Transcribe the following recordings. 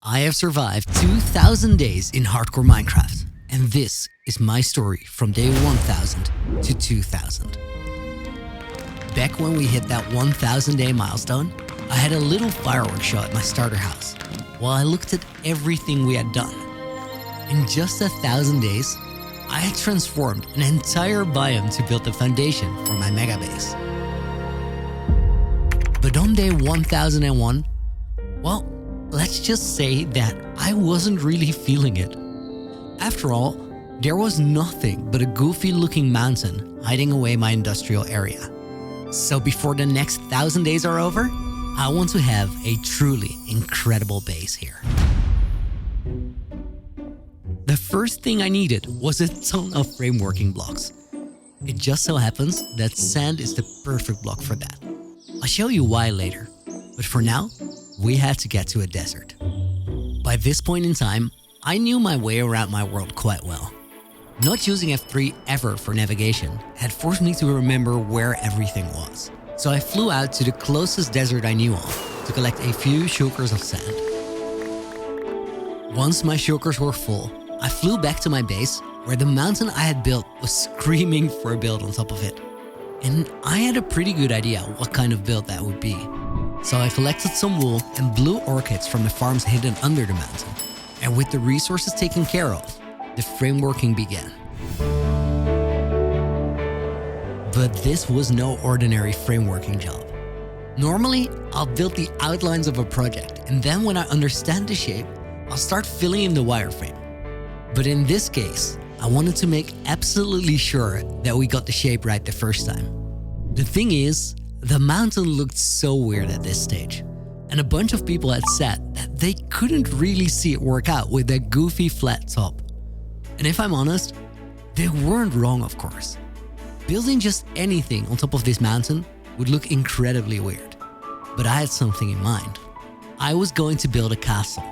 I have survived 2,000 days in hardcore Minecraft, and this is my story from day 1000 to 2000. Back when we hit that 1000 day milestone, I had a little fireworks show at my starter house while I looked at everything we had done. In just 1,000 days, I had transformed an entire biome to build the foundation for my mega base. But on day 1001, well, let's just say that I wasn't really feeling it. After all, there was nothing but a goofy looking mountain hiding away my industrial area. So before the next 1,000 days are over, I want to have a truly incredible base here. The first thing I needed was a ton of frameworking blocks. It just so happens that sand is the perfect block for that. I'll show you why later, but for now, we had to get to a desert. By this point in time, I knew my way around my world quite well. Not using F3 ever for navigation had forced me to remember where everything was. So I flew out to the closest desert I knew of to collect a few shulkers of sand. Once my shulkers were full, I flew back to my base where the mountain I had built was screaming for a build on top of it. And I had a pretty good idea what kind of build that would be. So I collected some wool and blue orchids from the farms hidden under the mountain. And with the resources taken care of, the frameworking began. But this was no ordinary frameworking job. Normally, I'll build the outlines of a project, and then when I understand the shape, I'll start filling in the wireframe. But in this case, I wanted to make absolutely sure that we got the shape right the first time. The thing is, the mountain looked so weird at this stage, and a bunch of people had said that they couldn't really see it work out with that goofy flat top. And if I'm honest, they weren't wrong, of course. Building just anything on top of this mountain would look incredibly weird. But I had something in mind. I was going to build a castle.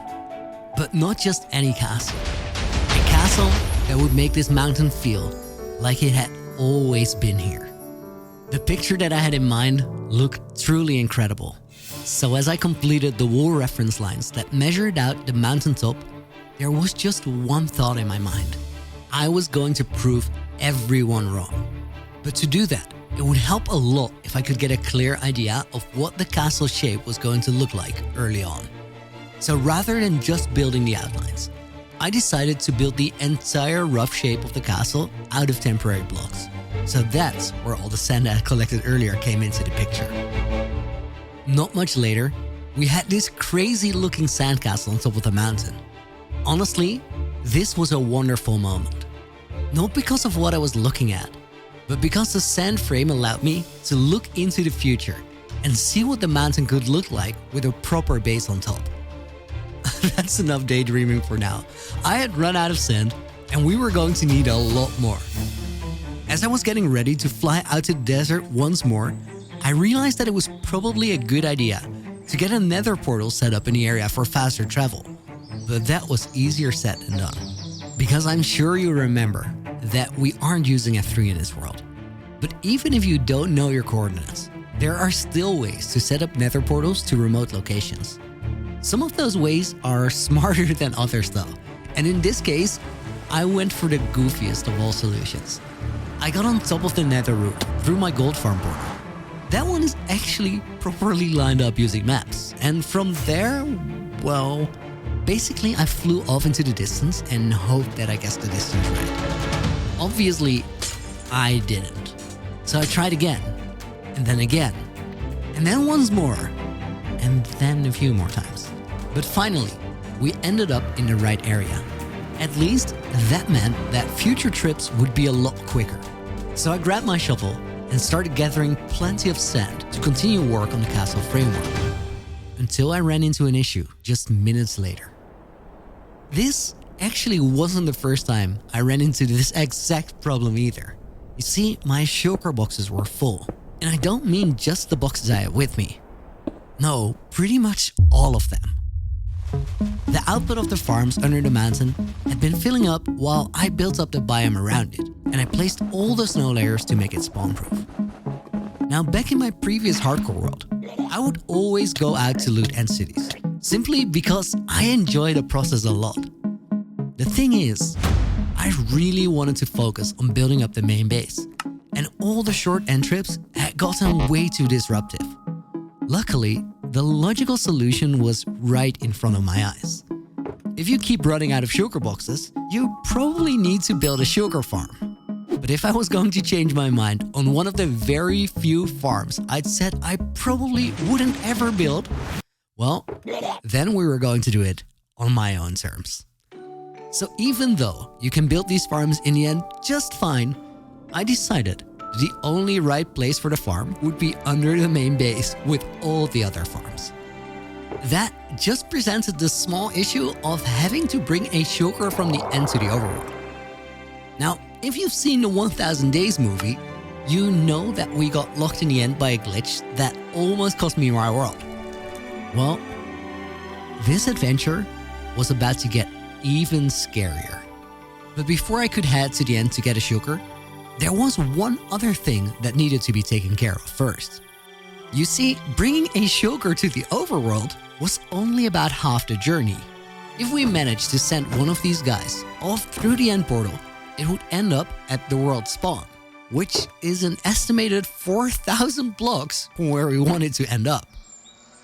But not just any castle. A castle that would make this mountain feel like it had always been here. The picture that I had in mind looked truly incredible. So as I completed the wool reference lines that measured out the mountaintop, there was just one thought in my mind. I was going to prove everyone wrong. But to do that, it would help a lot if I could get a clear idea of what the castle shape was going to look like early on. So rather than just building the outlines, I decided to build the entire rough shape of the castle out of temporary blocks. So that's where all the sand I collected earlier came into the picture. Not much later, we had this crazy looking sandcastle on top of the mountain. Honestly, this was a wonderful moment. Not because of what I was looking at, but because the sand frame allowed me to look into the future and see what the mountain could look like with a proper base on top. That's enough daydreaming for now. I had run out of sand and we were going to need a lot more. As I was getting ready to fly out to the desert once more, I realized that it was probably a good idea to get a nether portal set up in the area for faster travel. But that was easier said than done. Because I'm sure you remember that we aren't using F3 in this world. But even if you don't know your coordinates, there are still ways to set up nether portals to remote locations. Some of those ways are smarter than others though. And in this case, I went for the goofiest of all solutions. I got on top of the nether route through my gold farm portal. That one is actually properly lined up using maps. And from there, well, basically I flew off into the distance and hoped that I guessed the distance right. Obviously, I didn't. So I tried again, and then once more, and then a few more times. But finally, we ended up in the right area. At least that meant that future trips would be a lot quicker. So I grabbed my shovel and started gathering plenty of sand to continue work on the castle framework. Until I ran into an issue just minutes later. This actually wasn't the first time I ran into this exact problem either. You see, my shulker boxes were full. And I don't mean just the boxes I had with me. No, pretty much all of them. The output of the farms under the mountain had been filling up while I built up the biome around it, and I placed all the snow layers to make it spawn-proof. Now back in my previous hardcore world, I would always go out to loot end cities, simply because I enjoy the process a lot. The thing is, I really wanted to focus on building up the main base, and all the short end trips had gotten way too disruptive. Luckily, the logical solution was right in front of my eyes. If you keep running out of sugar boxes, you probably need to build a sugar farm. But if I was going to change my mind on one of the very few farms I'd said I probably wouldn't ever build, well, then we were going to do it on my own terms. So even though you can build these farms in the end just fine, I decided the only right place for the farm would be under the main base with all the other farms. That just presented the small issue of having to bring a shulker from the end to the overworld. Now, if you've seen the 1000 Days movie, you know that we got locked in the end by a glitch that almost cost me my world. Well, this adventure was about to get even scarier. But before I could head to the end to get a shulker, there was one other thing that needed to be taken care of first. You see, bringing a shulker to the overworld was only about half the journey. If we managed to send one of these guys off through the end portal, it would end up at the world spawn, which is an estimated 4,000 blocks from where we wanted to end up.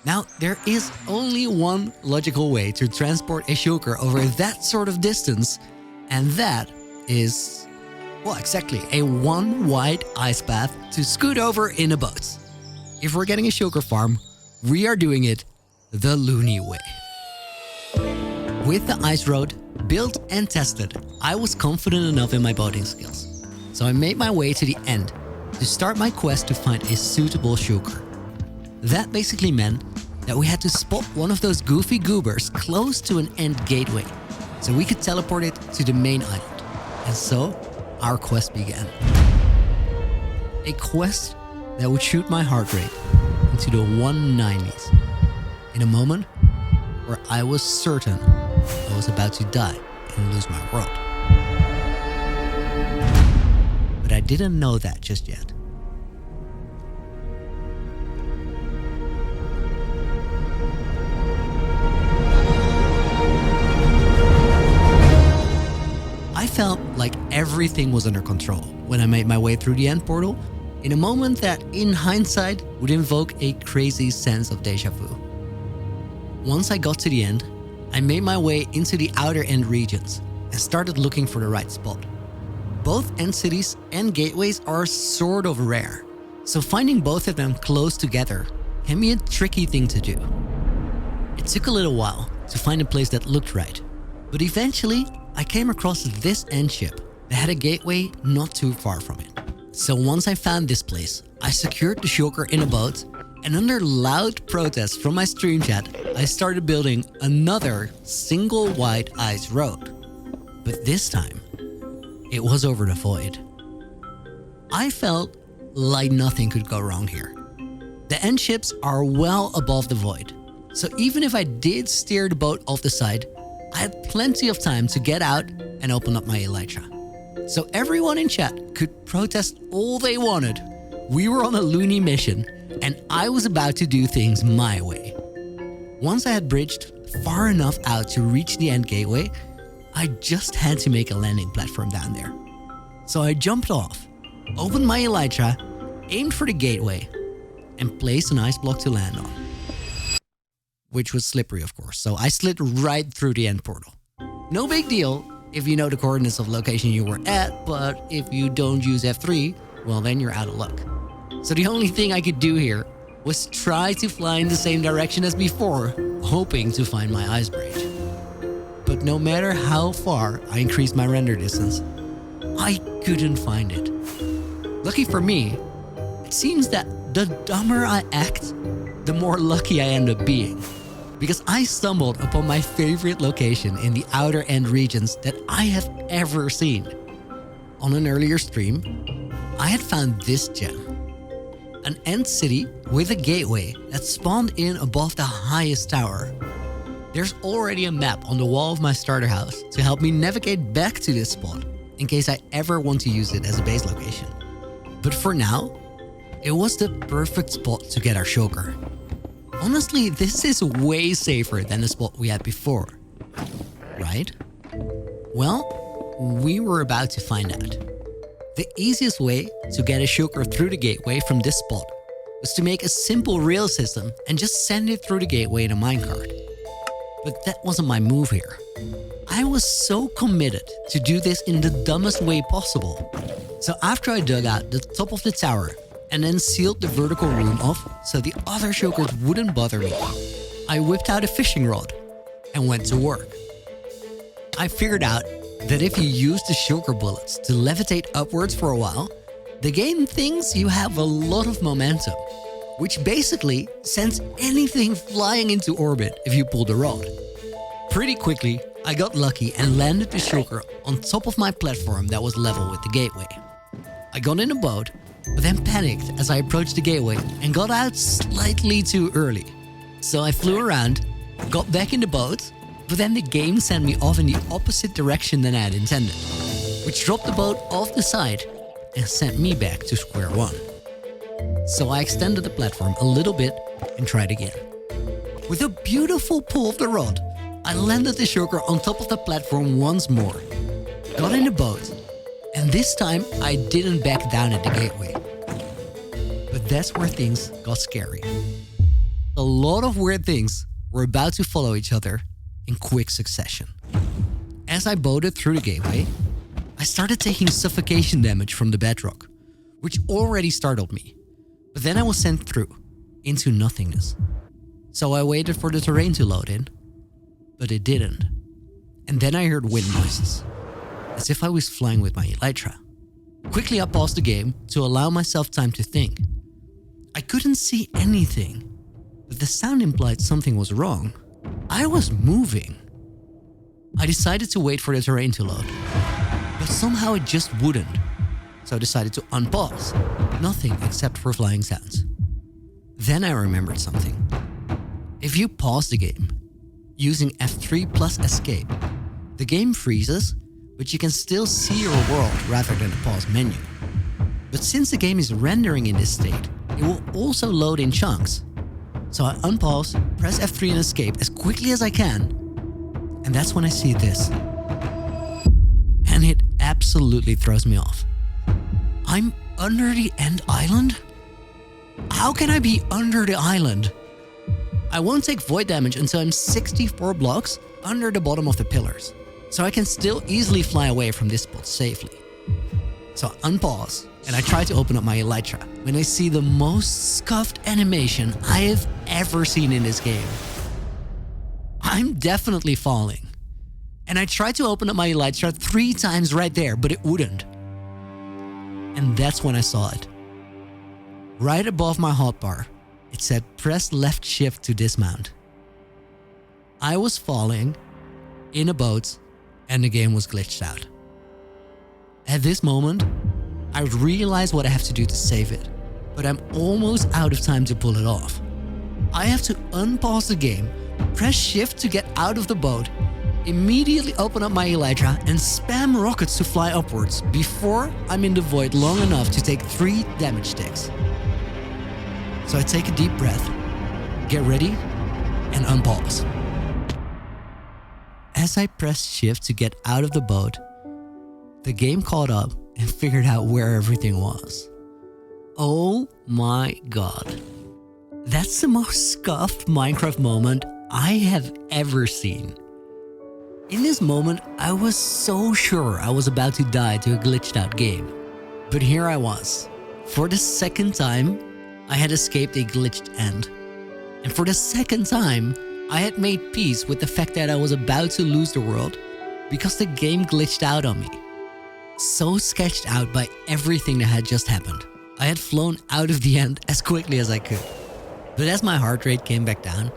Now, there is only one logical way to transport a shulker over that sort of distance, and that is, well, exactly, a one wide ice path to scoot over in a boat. If we're getting a shulker farm, we are doing it the Looney way. With the ice road built and tested, I was confident enough in my boating skills. So I made my way to the end to start my quest to find a suitable shulker. That basically meant that we had to spot one of those goofy goobers close to an end gateway, so we could teleport it to the main island. And so, our quest began. A quest that would shoot my heart rate into the 190s in a moment where I was certain I was about to die and lose my world. But I didn't know that just yet. I felt like everything was under control when I made my way through the end portal in a moment that, in hindsight, would invoke a crazy sense of deja vu. Once I got to the end, I made my way into the outer end regions and started looking for the right spot. Both end cities and gateways are sort of rare, so finding both of them close together can be a tricky thing to do. It took a little while to find a place that looked right, but eventually I came across this end ship that had a gateway not too far from it. So once I found this place, I secured the shulker in a boat, and under loud protests from my stream chat, I started building another single wide ice road. But this time, it was over the void. I felt like nothing could go wrong here. The end ships are well above the void, so even if I did steer the boat off the side, I had plenty of time to get out and open up my elytra. So everyone in chat could protest all they wanted. We were on a loony mission, and I was about to do things my way. Once I had bridged far enough out to reach the end gateway, I just had to make a landing platform down there. So I jumped off, opened my elytra, aimed for the gateway, and placed an ice block to land on. Which was slippery, of course, so I slid right through the end portal. No big deal if you know the coordinates of the location you were at, but if you don't use F3, well, then you're out of luck. So the only thing I could do here was try to fly in the same direction as before, hoping to find my ice bridge. But no matter how far I increased my render distance, I couldn't find it. Lucky for me, it seems that the dumber I act, the more lucky I end up being. Because I stumbled upon my favorite location in the outer end regions that I have ever seen. On an earlier stream, I had found this gem. An end city with a gateway that spawned in above the highest tower. There's already a map on the wall of my starter house to help me navigate back to this spot in case I ever want to use it as a base location. But for now, it was the perfect spot to get our shulker. Honestly, this is way safer than the spot we had before. Right? Well, we were about to find out. The easiest way to get a shulker through the gateway from this spot was to make a simple rail system and just send it through the gateway in a minecart. But that wasn't my move here. I was so committed to do this in the dumbest way possible. So after I dug out the top of the tower and then sealed the vertical room off so the other shulkers wouldn't bother me, I whipped out a fishing rod and went to work. I figured out that if you use the shulker bullets to levitate upwards for a while, the game thinks you have a lot of momentum, which basically sends anything flying into orbit if you pull the rod. Pretty quickly, I got lucky and landed the shulker on top of my platform that was level with the gateway. I got in a boat, but then panicked as I approached the gateway and got out slightly too early. So I flew around, got back in the boat, but then the game sent me off in the opposite direction than I had intended, which dropped the boat off the side and sent me back to square one. So I extended the platform a little bit and tried again. With a beautiful pull of the rod, I landed the shulker on top of the platform once more, got in the boat, and this time I didn't back down at the gateway. But that's where things got scary. A lot of weird things were about to follow each other in quick succession. As I boated through the gateway, I started taking suffocation damage from the bedrock, which already startled me. But then I was sent through, into nothingness. So I waited for the terrain to load in, but it didn't. And then I heard wind noises, as if I was flying with my elytra. Quickly I paused the game to allow myself time to think. I couldn't see anything, but the sound implied something was wrong. I was moving. I decided to wait for the terrain to load, but somehow it just wouldn't. So I decided to unpause. Nothing except for flying sounds. Then I remembered something. If you pause the game, using F3 plus escape, the game freezes, but you can still see your world rather than the pause menu. But since the game is rendering in this state, it will also load in chunks. So I unpause, press F3 and escape as quickly as I can, and that's when I see this. And it absolutely throws me off. I'm under the end island? How can I be under the island? I won't take void damage until I'm 64 blocks under the bottom of the pillars, so I can still easily fly away from this spot safely. So I unpause, and I try to open up my elytra when I see the most scuffed animation I have ever seen in this game. I'm definitely falling. And I tried to open up my elytra 3 times right there, but it wouldn't. And that's when I saw it. Right above my hotbar, it said press left shift to dismount. I was falling in a boat and the game was glitched out. At this moment, I realize what I have to do to save it, but I'm almost out of time to pull it off. I have to unpause the game, press shift to get out of the boat, immediately open up my elytra and spam rockets to fly upwards before I'm in the void long enough to take 3 damage ticks. So I take a deep breath, get ready, and unpause. As I pressed shift to get out of the boat, the game caught up and figured out where everything was. Oh my god. That's the most scuffed Minecraft moment I have ever seen. In this moment, I was so sure I was about to die to a glitched out game. But here I was. For the second time, I had escaped a glitched end. And for the second time, I had made peace with the fact that I was about to lose the world because the game glitched out on me. So sketched out by everything that had just happened, I had flown out of the end as quickly as I could. But as my heart rate came back down,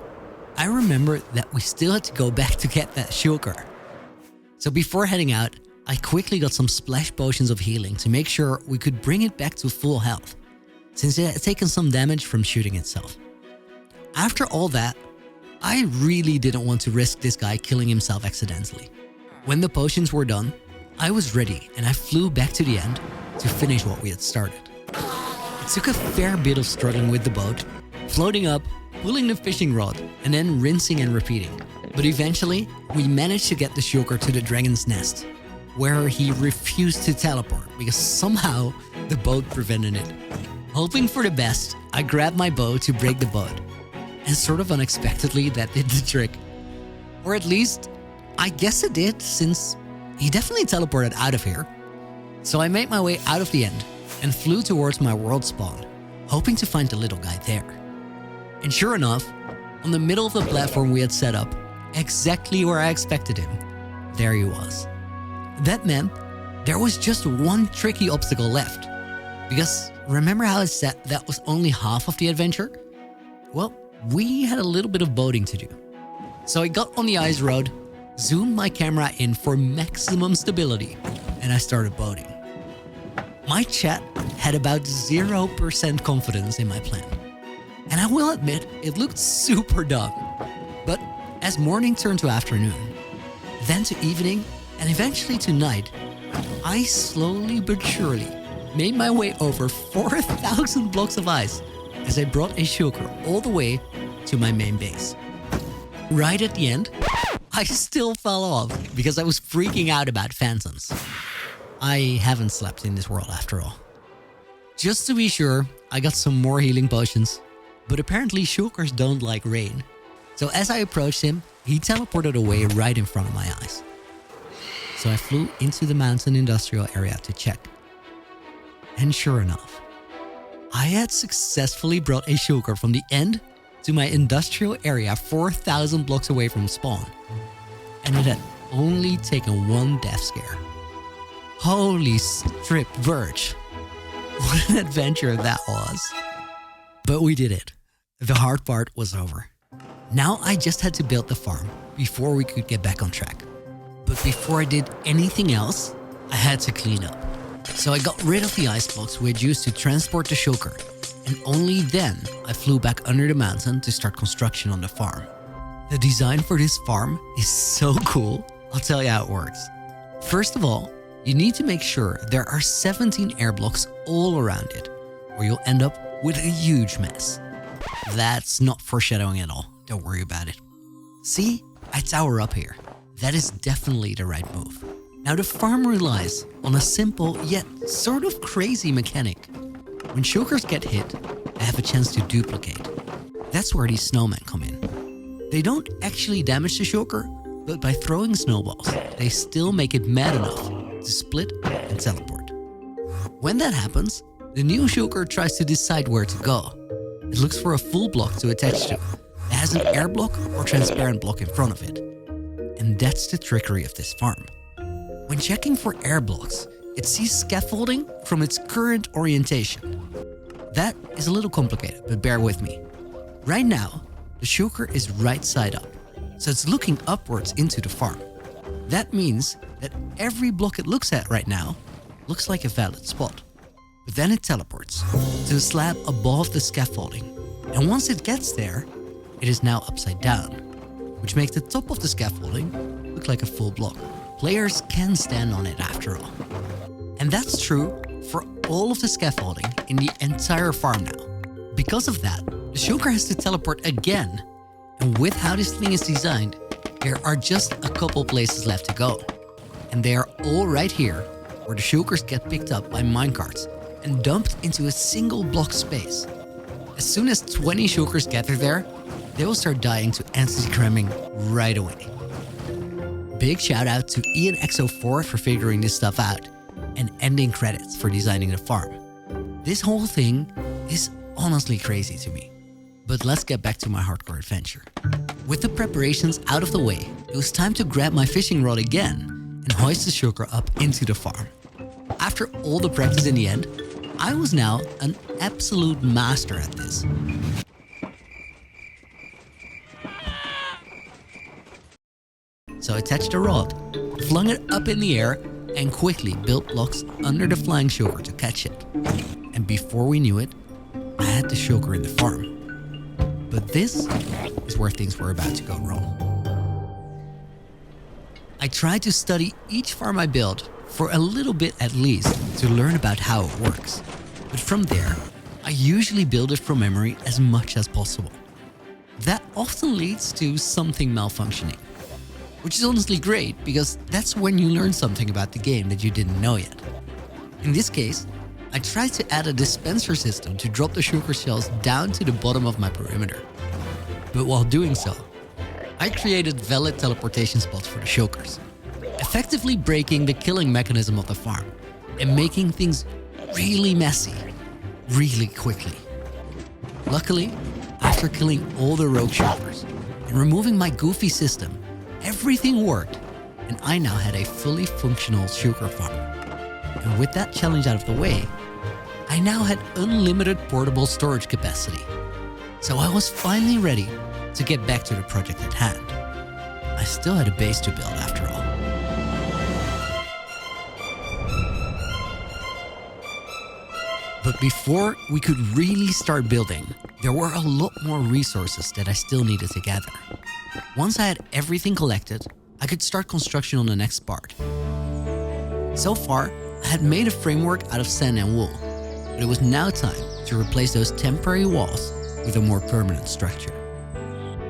I remembered that we still had to go back to get that shulker. So before heading out, I quickly got some splash potions of healing to make sure we could bring it back to full health, since it had taken some damage from shooting itself. After all that, I really didn't want to risk this guy killing himself accidentally. When the potions were done, I was ready and I flew back to the end to finish what we had started. It took a fair bit of struggling with the boat, floating up, pulling the fishing rod and then rinsing and repeating. But eventually, we managed to get the shulker to the dragon's nest, where he refused to teleport because somehow the boat prevented it. Hoping for the best, I grabbed my bow to break the boat. And sort of unexpectedly, that did the trick. Or at least, I guess it did, since he definitely teleported out of here. So I made my way out of the end and flew towards my world spawn, hoping to find the little guy there. And sure enough, on the middle of the platform we had set up, exactly where I expected him, there he was. That meant there was just one tricky obstacle left. Because remember how I said that was only half of the adventure? Well, we had a little bit of boating to do. So I got on the ice road, zoomed my camera in for maximum stability, and I started boating. My chat had about 0% confidence in my plan. And I will admit, it looked super dumb. But as morning turned to afternoon, then to evening, and eventually to night, I slowly but surely made my way over 4,000 blocks of ice as I brought a shulker all the way to my main base. Right at the end, I still fell off because I was freaking out about phantoms. I haven't slept in this world after all. Just to be sure, I got some more healing potions, but apparently shulkers don't like rain. So as I approached him, he teleported away right in front of my eyes. So I flew into the mountain industrial area to check. And sure enough, I had successfully brought a shulker from the end to my industrial area 4,000 blocks away from spawn. And it had only taken one death scare. Holy strip verge. What an adventure that was. But we did it. The hard part was over. Now I just had to build the farm before we could get back on track. But before I did anything else, I had to clean up. So I got rid of the ice blocks we had used to transport the shulker, and only then I flew back under the mountain to start construction on the farm. The design for this farm is so cool, I'll tell you how it works. First of all, you need to make sure there are 17 air blocks all around it, or you'll end up with a huge mess. That's not foreshadowing at all, don't worry about it. See, I tower up here. That is definitely the right move. Now the farm relies on a simple yet sort of crazy mechanic. When shulkers get hit, they have a chance to duplicate. That's where these snowmen come in. They don't actually damage the shulker, but by throwing snowballs, they still make it mad enough to split and teleport. When that happens, the new shulker tries to decide where to go. It looks for a full block to attach to. It has an air block or transparent block in front of it. And that's the trickery of this farm. When checking for air blocks, it sees scaffolding from its current orientation. That is a little complicated, but bear with me. Right now, the shulker is right side up, so it's looking upwards into the farm. That means that every block it looks at right now looks like a valid spot. But then it teleports to the slab above the scaffolding, and once it gets there, it is now upside down, which makes the top of the scaffolding look like a full block. Players can stand on it after all. And that's true for all of the scaffolding in the entire farm now. Because of that, the shulker has to teleport again. And with how this thing is designed, there are just a couple places left to go. And they are all right here, where the shulkers get picked up by minecarts and dumped into a single block space. As soon as 20 shulkers gather there, they will start dying to anti-cramming right away. Big shout out to IanXO4 for figuring this stuff out, and ending credits for designing the farm. This whole thing is honestly crazy to me. But let's get back to my hardcore adventure. With the preparations out of the way, it was time to grab my fishing rod again and hoist the shulker up into the farm. After all the practice in the end, I was now an absolute master at this. So I attached a rod, flung it up in the air, and quickly built blocks under the flying shulker to catch it. And before we knew it, I had the shulker in the farm. But this is where things were about to go wrong. I tried to study each farm I built for a little bit at least to learn about how it works. But from there, I usually build it from memory as much as possible. that often leads to something malfunctioning. Which is honestly great, because that's when you learn something about the game that you didn't know yet. In this case, I tried to add a dispenser system to drop the sugar shells down to the bottom of my perimeter. But while doing so, I created valid teleportation spots for the shulkers, effectively breaking the killing mechanism of the farm and making things really messy, really quickly. Luckily, after killing all the rogue shulkers and removing my goofy system, everything worked and I now had a fully functional shulker farm. And with that challenge out of the way, I now had unlimited portable storage capacity. So I was finally ready to get back to the project at hand. I still had a base to build after all. But before we could really start building, there were a lot more resources that I still needed to gather. Once I had everything collected, I could start construction on the next part. So far, I had made a framework out of sand and wool, but it was now time to replace those temporary walls with a more permanent structure.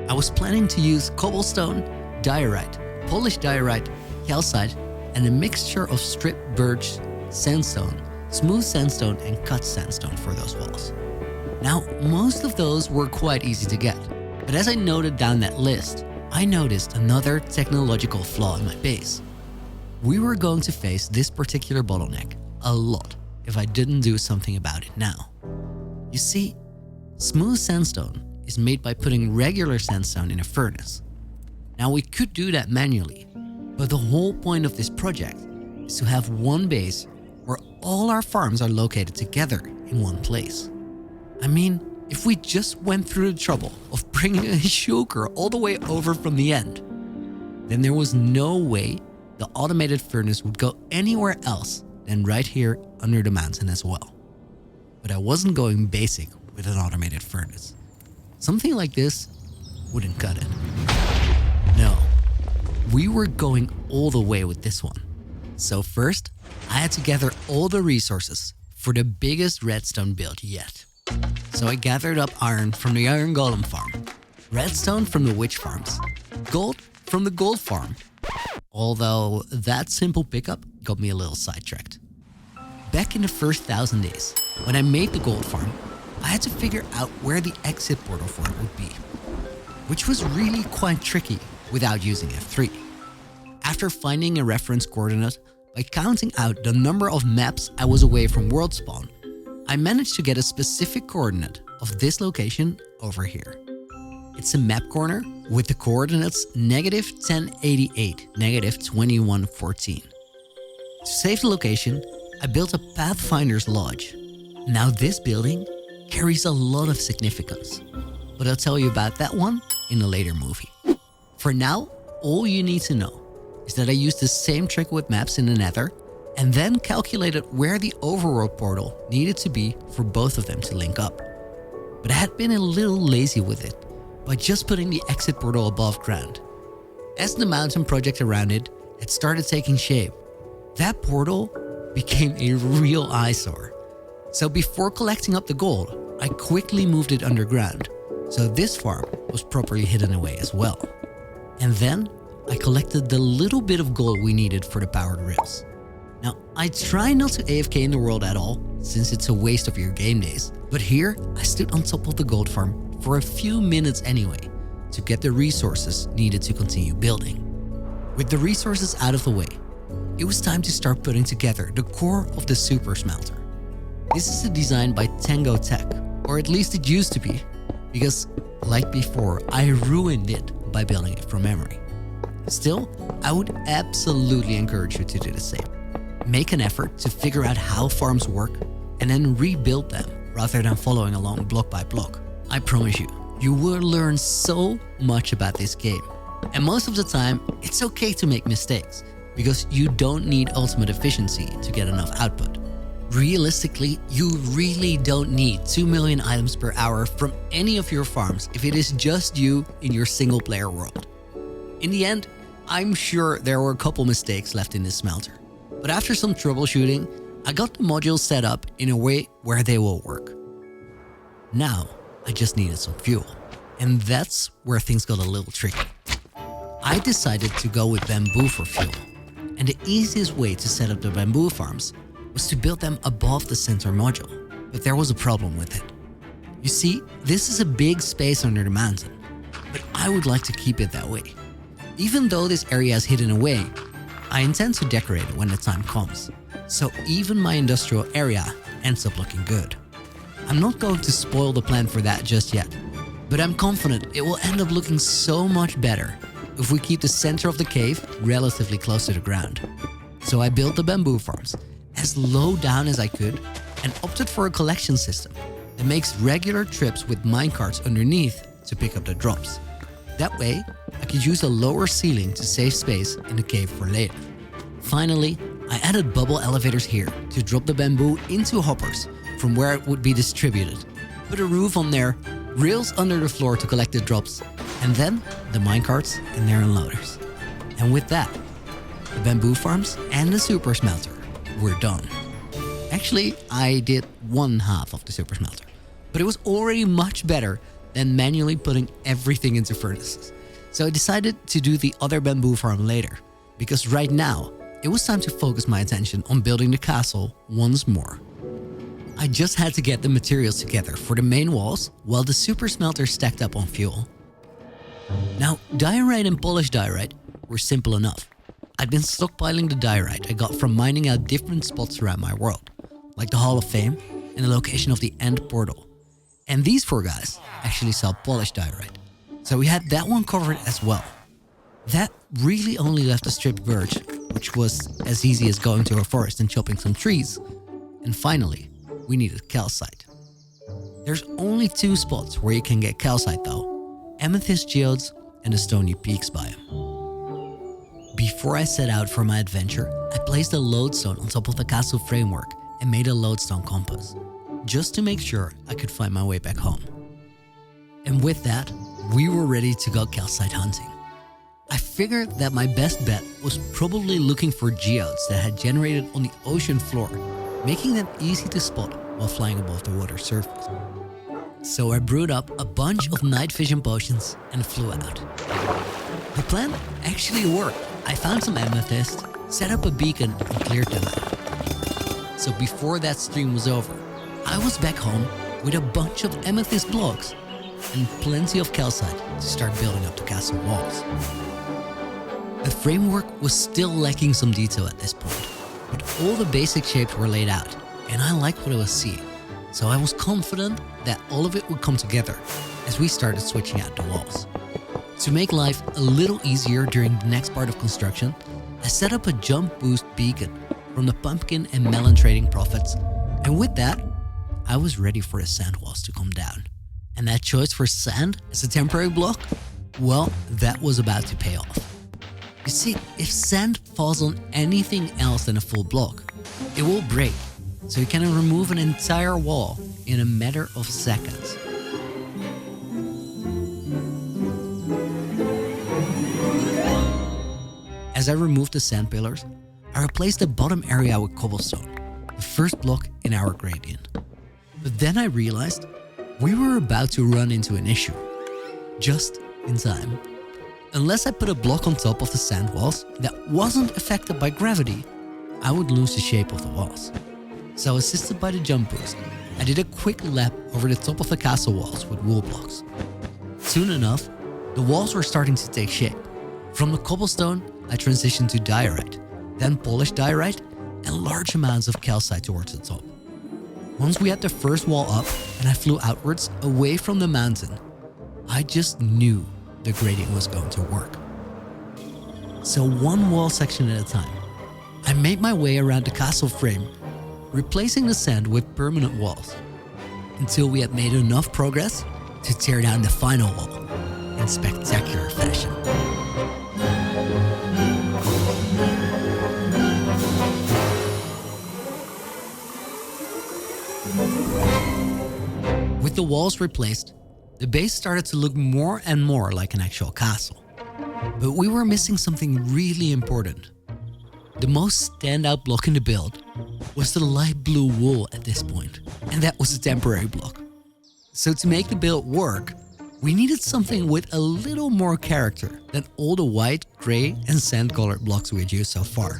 I was planning to use cobblestone, diorite, polished diorite, calcite, and a mixture of stripped birch, sandstone, smooth sandstone, and cut sandstone for those walls. Now, most of those were quite easy to get, but as I noted down that list, I noticed another technological flaw in my base. We were going to face this particular bottleneck a lot if I didn't do something about it now. You see, smooth sandstone is made by putting regular sandstone in a furnace. Now we could do that manually, but the whole point of this project is to have one base where all our farms are located together in one place. I mean, if we just went through the trouble of bringing a shulker all the way over from the end, then there was no way the automated furnace would go anywhere else than right here under the mountain as well. But I wasn't going basic with an automated furnace. Something like this wouldn't cut it. No, we were going all the way with this one. So first, I had to gather all the resources for the biggest redstone build yet. So I gathered up iron from the iron golem farm, redstone from the witch farms, gold from the gold farm, although that simple pickup got me a little sidetracked. Back in the first 1,000 days, when I made the gold farm, I had to figure out where the exit portal for it would be, which was really quite tricky without using F3. After finding a reference coordinate by counting out the number of maps I was away from world spawn, I managed to get a specific coordinate of this location over here. It's a map corner with the coordinates -1088, -2114. To save the location, I built a Pathfinder's Lodge. Now this building carries a lot of significance, but I'll tell you about that one in a later movie. For now, all you need to know is that I used the same trick with maps in the Nether and then calculated where the overworld portal needed to be for both of them to link up. But I had been a little lazy with it by just putting the exit portal above ground. As the mountain project around it had started taking shape, that portal became a real eyesore. So before collecting up the gold, I quickly moved it underground, so this farm was properly hidden away as well. And then I collected the little bit of gold we needed for the powered rails. Now, I try not to AFK in the world at all, since it's a waste of your game days, but here I stood on top of the gold farm for a few minutes anyway, to get the resources needed to continue building. With the resources out of the way, it was time to start putting together the core of the super smelter. This is a design by Tango Tech, or at least it used to be, because like before, I ruined it by building it from memory. Still, I would absolutely encourage you to do the same. Make an effort to figure out how farms work and then rebuild them rather than following along block by block. I promise you, you will learn so much about this game. And most of the time, it's okay to make mistakes because you don't need ultimate efficiency to get enough output. Realistically, you really don't need 2 million items per hour from any of your farms if it is just you in your single player world. In the end, I'm sure there were a couple mistakes left in this smelter. But after some troubleshooting, I got the modules set up in a way where they will work. Now, I just needed some fuel. And that's where things got a little tricky. I decided to go with bamboo for fuel. And the easiest way to set up the bamboo farms was to build them above the center module. But there was a problem with it. You see, this is a big space under the mountain, but I would like to keep it that way. Even though this area is hidden away, I intend to decorate it when the time comes. So even my industrial area ends up looking good. I'm not going to spoil the plan for that just yet, but I'm confident it will end up looking so much better if we keep the center of the cave relatively close to the ground. So I built the bamboo farms as low down as I could and opted for a collection system that makes regular trips with minecarts underneath to pick up the drops. That way, I could use a lower ceiling to save space in the cave for later. Finally, I added bubble elevators here to drop the bamboo into hoppers from where it would be distributed, put a roof on there, rails under the floor to collect the drops, and then the minecarts and their unloaders. And with that, the bamboo farms and the super smelter were done. Actually, I did one half of the super smelter, but it was already much better than manually putting everything into furnaces. So I decided to do the other bamboo farm later, because right now, it was time to focus my attention on building the castle once more. I just had to get the materials together for the main walls while the super smelter stacked up on fuel. Now, diorite and polished diorite were simple enough. I'd been stockpiling the diorite I got from mining out different spots around my world, like the Hall of Fame and the location of the End Portal. And these four guys actually sell polished diorite, so we had that one covered as well. That really only left a stripped birch, which was as easy as going to a forest and chopping some trees. And finally, we needed calcite. There's only two spots where you can get calcite though: Amethyst Geodes and the Stony Peaks biome. Before I set out for my adventure, I placed a lodestone on top of the castle framework and made a lodestone compass, just to make sure I could find my way back home. And with that, we were ready to go calcite hunting. I figured that my best bet was probably looking for geodes that had generated on the ocean floor, making them easy to spot while flying above the water surface. So I brewed up a bunch of night vision potions and flew out. The plan actually worked. I found some amethyst, set up a beacon and cleared them out. So before that stream was over, I was back home with a bunch of amethyst blocks and plenty of calcite to start building up the castle walls. The framework was still lacking some detail at this point, but all the basic shapes were laid out, and I liked what I was seeing, so I was confident that all of it would come together as we started switching out the walls. To make life a little easier during the next part of construction, I set up a jump boost beacon from the pumpkin and melon trading profits, and with that, I was ready for the sand walls to come down. And that choice for sand as a temporary block? Well, that was about to pay off. You see, if sand falls on anything else than a full block, it will break, so you can remove an entire wall in a matter of seconds. As I removed the sand pillars, I replaced the bottom area with cobblestone, the first block in our gradient. But then I realized we were about to run into an issue, just in time. Unless I put a block on top of the sand walls that wasn't affected by gravity, I would lose the shape of the walls. So assisted by the jump boost, I did a quick lap over the top of the castle walls with wool blocks. Soon enough, the walls were starting to take shape. From the cobblestone, I transitioned to diorite, then polished diorite, and large amounts of calcite towards the top. Once we had the first wall up and I flew outwards away from the mountain, I just knew the gradient was going to work. So one wall section at a time, I made my way around the castle frame, replacing the sand with permanent walls, until we had made enough progress to tear down the final wall in spectacular fashion. With the walls replaced, the base started to look more and more like an actual castle. But we were missing something really important. The most standout block in the build was the light blue wool at this point, and that was a temporary block. So to make the build work, We needed something with a little more character than all the white, gray, and sand-colored blocks we had used so far.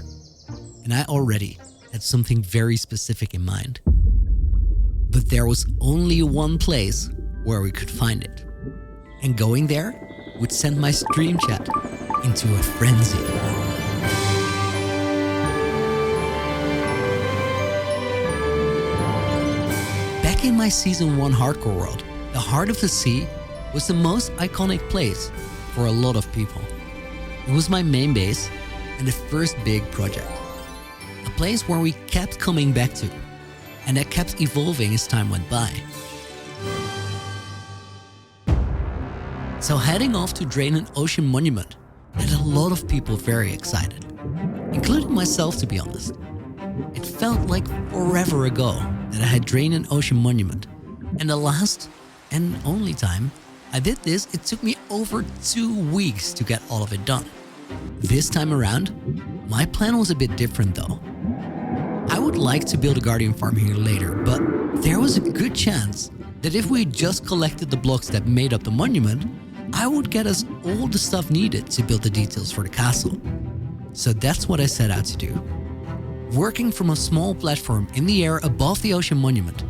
And I already had something very specific in mind. But there was only one place where we could find it. And going there would send my stream chat into a frenzy. Back in my Season 1 hardcore world, the heart of the sea was the most iconic place for a lot of people. It was my main base and the first big project. A place where we kept coming back to, and that kept evolving as time went by. So heading off to drain an ocean monument had a lot of people very excited, including myself, to be honest. It felt like forever ago that I had drained an ocean monument, and the last and only time I did this, it took me over 2 weeks to get all of it done. This time around, my plan was a bit different though. I would like to build a guardian farm here later, but there was a good chance that if we just collected the blocks that made up the monument, I would get us all the stuff needed to build the details for the castle. So that's what I set out to do. Working from a small platform in the air above the ocean monument,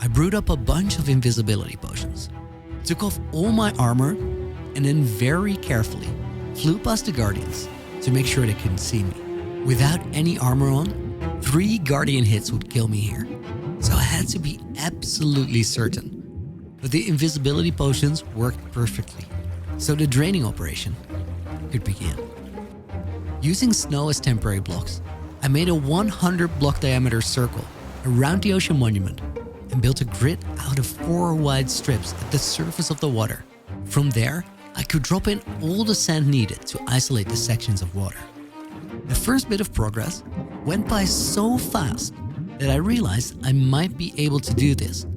I brewed up a bunch of invisibility potions, took off all my armor, and then very carefully flew past the guardians to make sure they couldn't see me. Without any armor on, 3 guardian hits would kill me here, so I had to be absolutely certain. But the invisibility potions worked perfectly, so the draining operation could begin. Using snow as temporary blocks, I made a 100 block diameter circle around the ocean monument and built a grid out of 4 wide strips at the surface of the water. From there, I could drop in all the sand needed to isolate the sections of water. The first bit of progress went by so fast that I realized I might be able to do this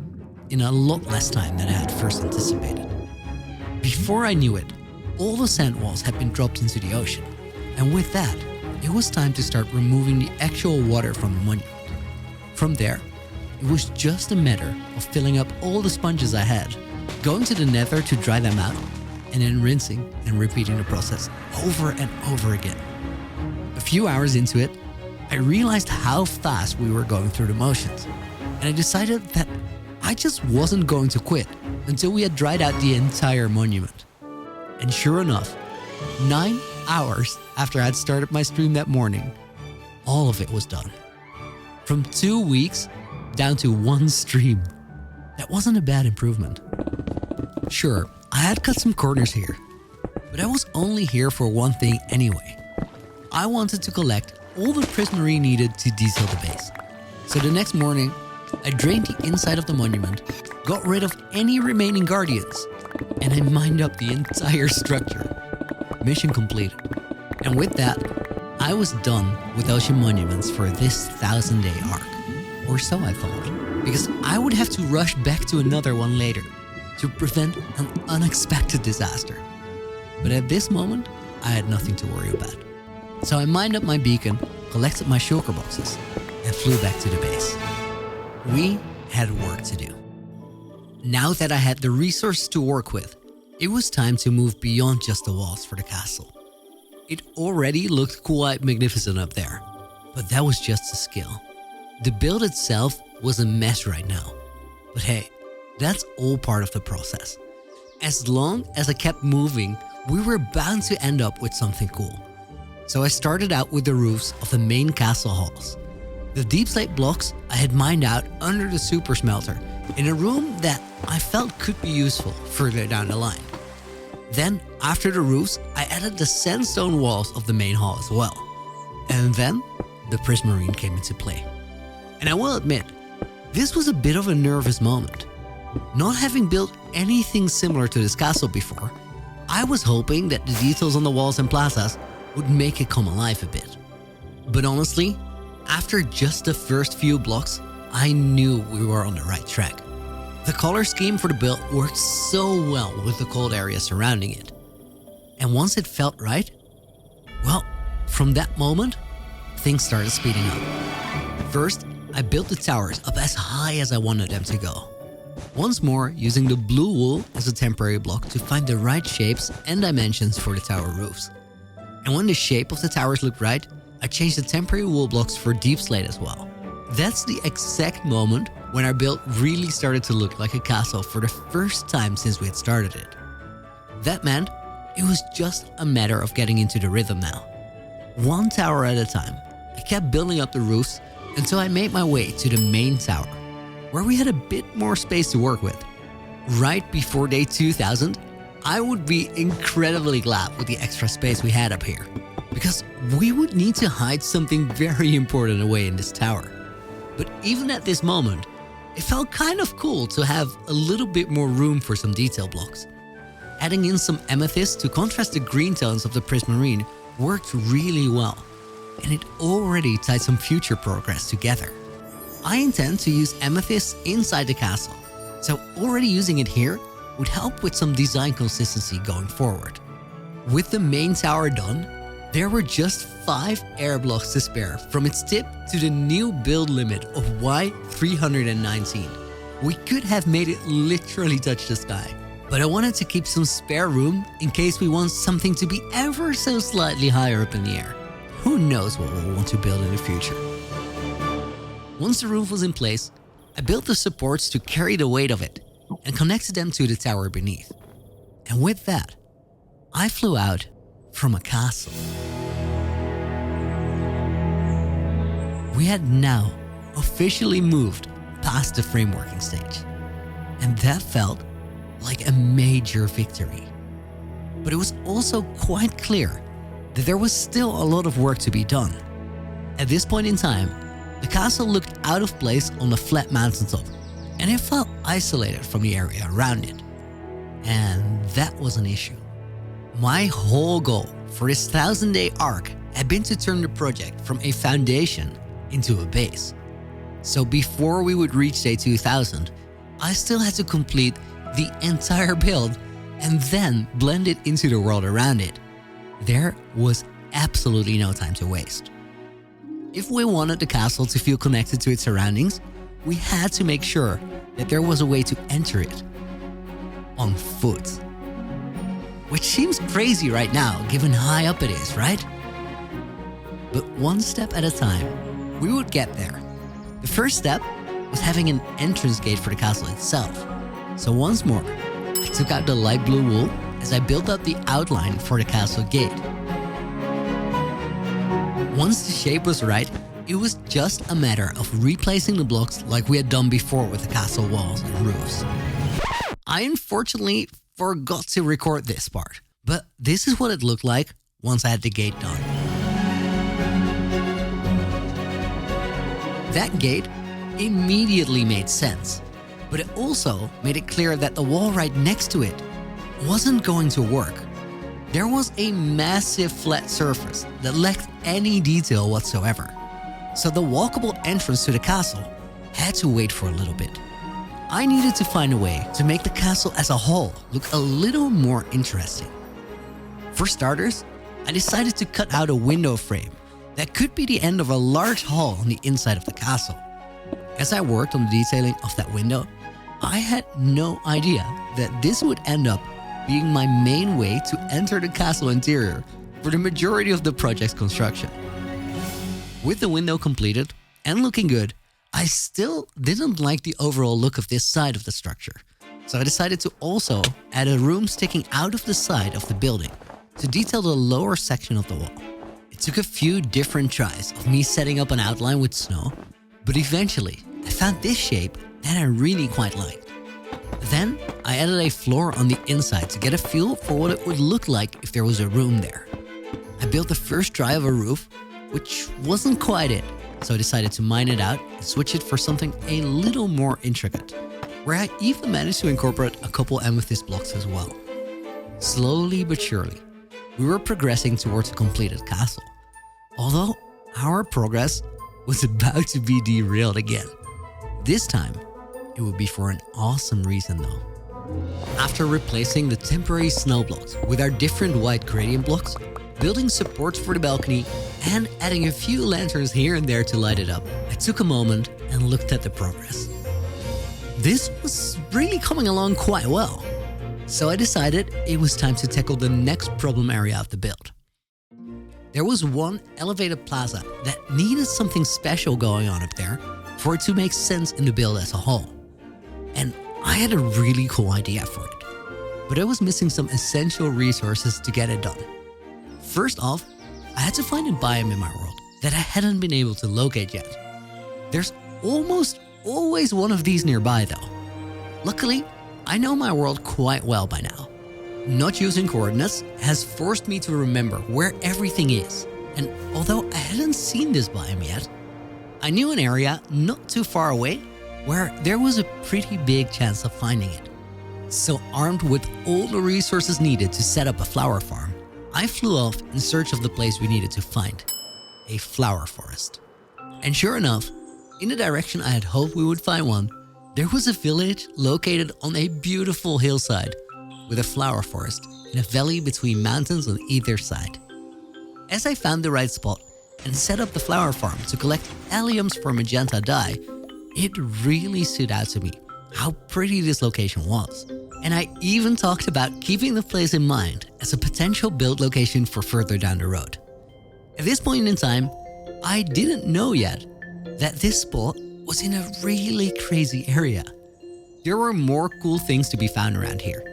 in a lot less time than I had first anticipated. Before I knew it, all the sand walls had been dropped into the ocean, and with that, it was time to start removing the actual water from the monument. From there, it was just a matter of filling up all the sponges I had, going to the nether to dry them out, and then rinsing and repeating the process over and over again. A few hours into it, I realized how fast we were going through the motions, and I decided that I just wasn't going to quit until we had dried out the entire monument. And sure enough, 9 hours after I had started my stream that morning, all of it was done. From 2 weeks down to 1 stream. That wasn't a bad improvement. Sure, I had cut some corners here, but I was only here for one thing anyway. I wanted to collect all the prismarine needed to detail the base. So the next morning, I drained the inside of the monument, got rid of any remaining guardians, and I mined up the entire structure. Mission completed. And with that, I was done with ocean monuments for this 1000-day arc. Or so I thought, because I would have to rush back to another one later to prevent an unexpected disaster. But at this moment, I had nothing to worry about. So I mined up my beacon, collected my shulker boxes, and flew back to the base. We had work to do. Now that I had the resources to work with, it was time to move beyond just the walls for the castle. It already looked quite magnificent up there, but that was just a skill. The build itself was a mess right now, but hey, that's all part of the process. As long as I kept moving, we were bound to end up with something cool. So I started out with the roofs of the main castle halls. The deep slate blocks I had mined out under the super smelter in a room that I felt could be useful further down the line. Then, after the roofs, I added the sandstone walls of the main hall as well. And then, the prismarine came into play. And I will admit, this was a bit of a nervous moment. Not having built anything similar to this castle before, I was hoping that the details on the walls and plazas would make it come alive a bit. But honestly, after just the first few blocks, I knew we were on the right track. The color scheme for the build worked so well with the cold area surrounding it. And once it felt right, well, from that moment, things started speeding up. First, I built the towers up as high as I wanted them to go. Once more, using the blue wool as a temporary block to find the right shapes and dimensions for the tower roofs. And when the shape of the towers looked right, I changed the temporary wool blocks for deep slate as well. That's the exact moment when our build really started to look like a castle for the first time since we had started it. That meant it was just a matter of getting into the rhythm now. One tower at a time, I kept building up the roofs until I made my way to the main tower, where we had a bit more space to work with. Right before day 2000, I would be incredibly glad with the extra space we had up here, because we would need to hide something very important away in this tower. But even at this moment, it felt kind of cool to have a little bit more room for some detail blocks. Adding in some amethyst to contrast the green tones of the prismarine worked really well, and it already tied some future progress together. I intend to use amethyst inside the castle, so already using it here would help with some design consistency going forward. With the main tower done, there were just 5 air blocks to spare from its tip to the new build limit of Y319. We could have made it literally touch the sky, but I wanted to keep some spare room in case we want something to be ever so slightly higher up in the air. Who knows what we'll want to build in the future. Once the roof was in place, I built the supports to carry the weight of it and connected them to the tower beneath. And with that, I flew out from a castle. We had now officially moved past the frameworking stage, and that felt like a major victory. But it was also quite clear that there was still a lot of work to be done. At this point in time, the castle looked out of place on the flat mountaintop, and it felt isolated from the area around it. And that was an issue. My whole goal for this 1000-day arc had been to turn the project from a foundation into a base. So before we would reach day 2000, I still had to complete the entire build and then blend it into the world around it. There was absolutely no time to waste. If we wanted the castle to feel connected to its surroundings, we had to make sure that there was a way to enter it on foot. Which seems crazy right now, given how high up it is, right? But one step at a time, we would get there. The first step was having an entrance gate for the castle itself. So once more, I took out the light blue wool as I built up the outline for the castle gate. Once the shape was right, it was just a matter of replacing the blocks like we had done before with the castle walls and roofs. I unfortunately forgot to record this part, but this is what it looked like once I had the gate done. That gate immediately made sense, but it also made it clear that the wall right next to it wasn't going to work. There was a massive flat surface that lacked any detail whatsoever, so the walkable entrance to the castle had to wait for a little bit. I needed to find a way to make the castle as a whole look a little more interesting. For starters, I decided to cut out a window frame that could be the end of a large hall on the inside of the castle. As I worked on the detailing of that window, I had no idea that this would end up being my main way to enter the castle interior for the majority of the project's construction. With the window completed and looking good, I still didn't like the overall look of this side of the structure, so I decided to also add a room sticking out of the side of the building to detail the lower section of the wall. It took a few different tries of me setting up an outline with snow, but eventually I found this shape that I really quite liked. Then I added a floor on the inside to get a feel for what it would look like if there was a room there. I built the first try of a roof, which wasn't quite it, so I decided to mine it out and switch it for something a little more intricate, where I even managed to incorporate a couple amethyst blocks as well. Slowly but surely, we were progressing towards a completed castle, although our progress was about to be derailed again. This time, it would be for an awesome reason though. After replacing the temporary snow blocks with our different white gradient blocks, building supports for the balcony, and adding a few lanterns here and there to light it up, I took a moment and looked at the progress. This was really coming along quite well. So I decided it was time to tackle the next problem area of the build. There was one elevated plaza that needed something special going on up there for it to make sense in the build as a whole. And I had a really cool idea for it, but I was missing some essential resources to get it done. First off, I had to find a biome in my world that I hadn't been able to locate yet. There's almost always one of these nearby though. Luckily, I know my world quite well by now. Not using coordinates has forced me to remember where everything is, and although I hadn't seen this biome yet, I knew an area not too far away where there was a pretty big chance of finding it. So armed with all the resources needed to set up a flower farm, I flew off in search of the place we needed to find, a flower forest. And sure enough, in the direction I had hoped we would find one, there was a village located on a beautiful hillside with a flower forest in a valley between mountains on either side. As I found the right spot and set up the flower farm to collect alliums for magenta dye, it really stood out to me how pretty this location was. And I even talked about keeping the place in mind as a potential build location for further down the road. At this point in time, I didn't know yet that this spot was in a really crazy area. There were more cool things to be found around here.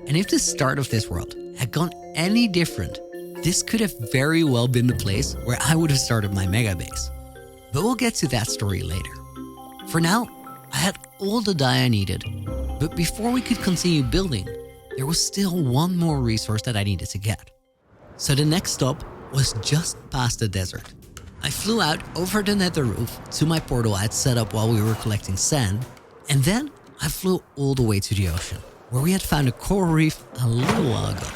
And if the start of this world had gone any different, this could have very well been the place where I would have started my mega base. But we'll get to that story later. For now, I had all the dye I needed, but before we could continue building, there was still one more resource that I needed to get. So the next stop was just past the desert. I flew out over the nether roof to my portal I had set up while we were collecting sand, and then I flew all the way to the ocean, where we had found a coral reef a little while ago.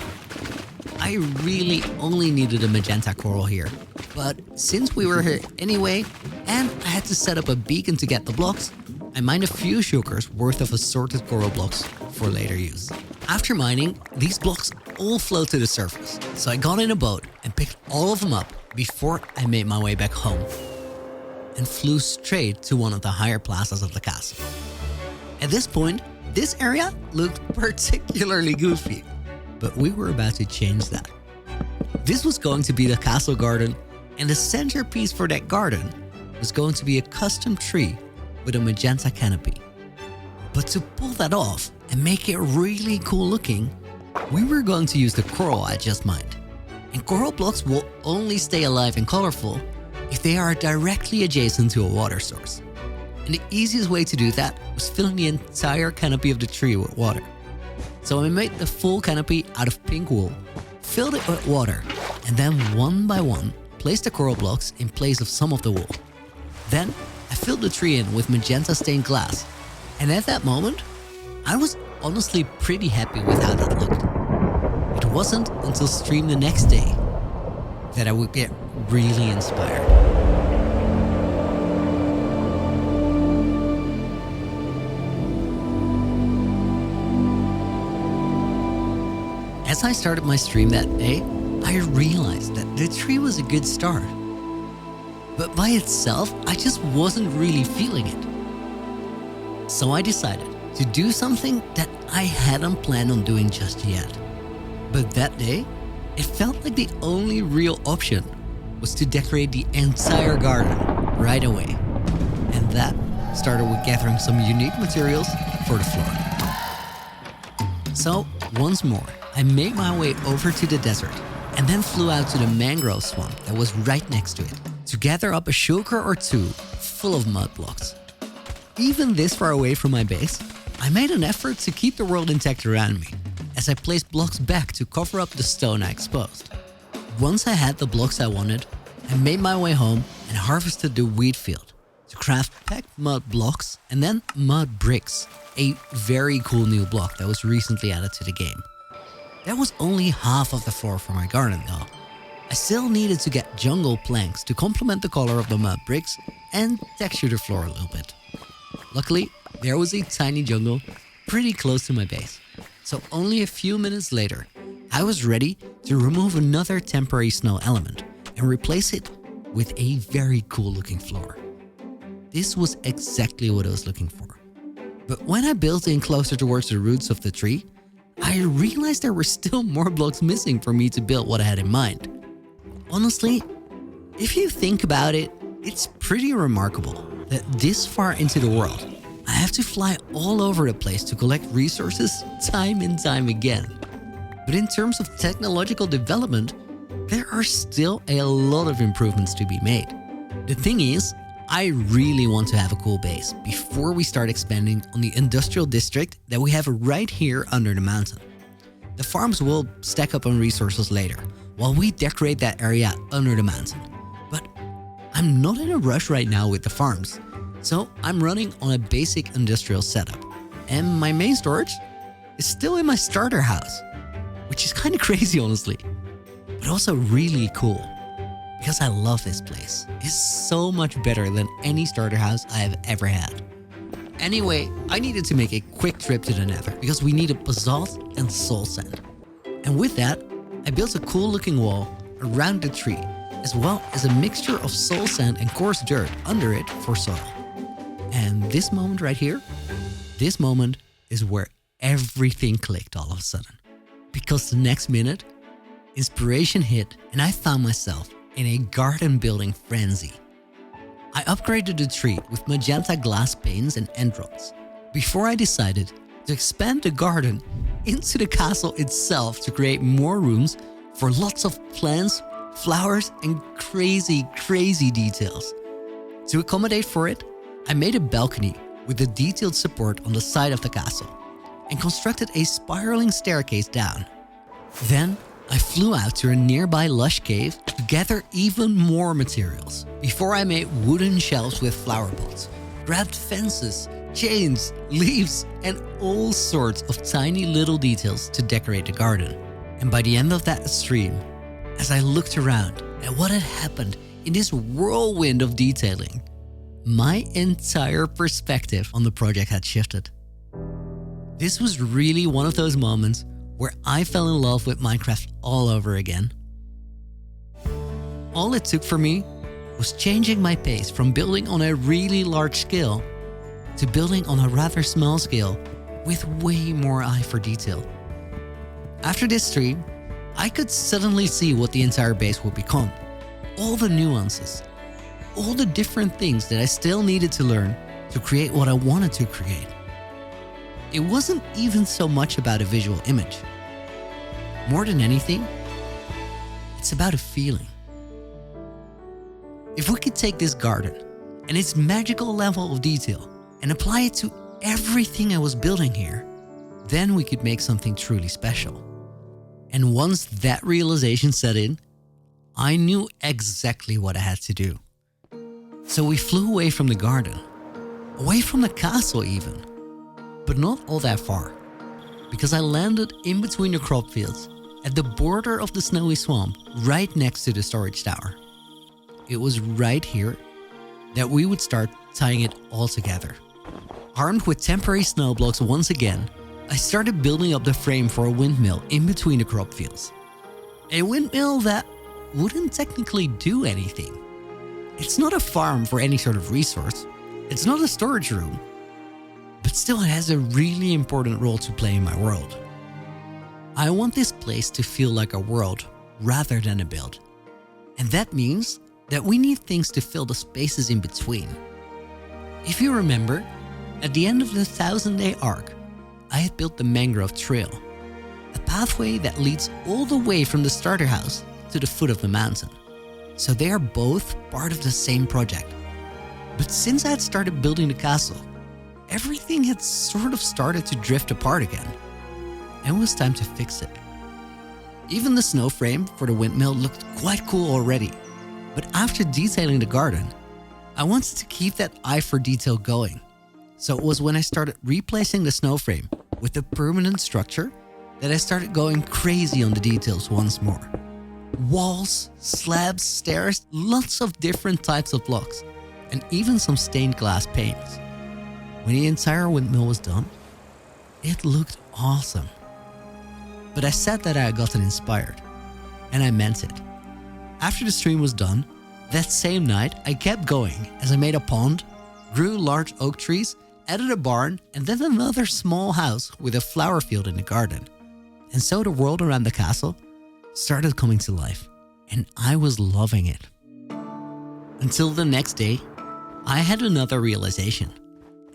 I really only needed a magenta coral here, but since we were here anyway, and I had to set up a beacon to get the blocks, I mined a few shulkers worth of assorted coral blocks for later use. After mining, these blocks all float to the surface, so I got in a boat and picked all of them up before I made my way back home and flew straight to one of the higher plazas of the castle. At this point, this area looked particularly goofy, but we were about to change that. This was going to be the castle garden, and the centerpiece for that garden was going to be a custom tree with a magenta canopy. But to pull that off and make it really cool looking, we were going to use the coral I just mined. And coral blocks will only stay alive and colorful if they are directly adjacent to a water source. And the easiest way to do that was filling the entire canopy of the tree with water. So I made the full canopy out of pink wool, filled it with water, and then one by one placed the coral blocks in place of some of the wool. Then I filled the tree in with magenta stained glass, and at that moment, I was honestly pretty happy with how that looked. It wasn't until stream the next day that I would get really inspired. As I started my stream that day, I realized that the tree was a good start. But by itself, I just wasn't really feeling it. So I decided to do something that I hadn't planned on doing just yet. But that day, it felt like the only real option was to decorate the entire garden right away. And that started with gathering some unique materials for the floor. So once more, I made my way over to the desert and then flew out to the mangrove swamp that was right next to it to gather up a shulker or two full of mud blocks. Even this far away from my base, I made an effort to keep the world intact around me as I placed blocks back to cover up the stone I exposed. Once I had the blocks I wanted, I made my way home and harvested the wheat field to craft packed mud blocks and then mud bricks, a very cool new block that was recently added to the game. That was only half of the floor for my garden though. I still needed to get jungle planks to complement the color of the mud bricks and texture the floor a little bit. Luckily, there was a tiny jungle pretty close to my base, so only a few minutes later, I was ready to remove another temporary snow element and replace it with a very cool looking floor. This was exactly what I was looking for. But when I built in closer towards the roots of the tree, I realized there were still more blocks missing for me to build what I had in mind. Honestly, if you think about it, it's pretty remarkable that this far into the world, I have to fly all over the place to collect resources time and time again. But in terms of technological development, there are still a lot of improvements to be made. The thing is, I really want to have a cool base before we start expanding on the industrial district that we have right here under the mountain. The farms will stack up on resources later, while we decorate that area under the mountain. But I'm not in a rush right now with the farms, so I'm running on a basic industrial setup. And my main storage is still in my starter house, which is kind of crazy honestly, but also really cool. Because I love this place. It's so much better than any starter house I have ever had. Anyway, I needed to make a quick trip to the nether because we needed basalt and soul sand. And with that, I built a cool looking wall around the tree, as well as a mixture of soul sand and coarse dirt under it for soil. And this moment right here, this moment is where everything clicked all of a sudden. Because the next minute, inspiration hit and I found myself in a garden building frenzy. I upgraded the tree with magenta glass panes and end rods before I decided to expand the garden into the castle itself to create more rooms for lots of plants, flowers, and crazy details. To accommodate for it, I made a balcony with a detailed support on the side of the castle and constructed a spiraling staircase down. Then I flew out to a nearby lush cave to gather even more materials before I made wooden shelves with flower pots, grabbed fences, chains, leaves, and all sorts of tiny little details to decorate the garden. And by the end of that stream, as I looked around at what had happened in this whirlwind of detailing, my entire perspective on the project had shifted. This was really one of those moments where I fell in love with Minecraft all over again. All it took for me was changing my pace from building on a really large scale to building on a rather small scale with way more eye for detail. After this stream, I could suddenly see what the entire base would become. All the nuances, all the different things that I still needed to learn to create what I wanted to create. It wasn't even so much about a visual image. More than anything, it's about a feeling. If we could take this garden and its magical level of detail and apply it to everything I was building here, then we could make something truly special. And once that realization set in, I knew exactly what I had to do. So we flew away from the garden, away from the castle even, but not all that far, because I landed in between the crop fields at the border of the snowy swamp right next to the storage tower. It was right here that we would start tying it all together. Armed with temporary snow blocks once again, I started building up the frame for a windmill in between the crop fields. A windmill that wouldn't technically do anything. It's not a farm for any sort of resource. It's not a storage room. But still it has a really important role to play in my world. I want this place to feel like a world rather than a build. And that means that we need things to fill the spaces in between. If you remember, at the end of the 1000-day arc, I had built the mangrove trail, a pathway that leads all the way from the starter house to the foot of the mountain. So they are both part of the same project. But since I had started building the castle, everything had sort of started to drift apart again. And it was time to fix it. Even the snow frame for the windmill looked quite cool already. But after detailing the garden, I wanted to keep that eye for detail going. So it was when I started replacing the snow frame with a permanent structure that I started going crazy on the details once more. Walls, slabs, stairs, lots of different types of blocks, and even some stained glass panes. When the entire windmill was done, it looked awesome. But I said that I had gotten inspired, and I meant it. After the stream was done, that same night I kept going as I made a pond, grew large oak trees, added a barn, and then another small house with a flower field in the garden. And so the world around the castle started coming to life, and I was loving it. Until the next day, I had another realization,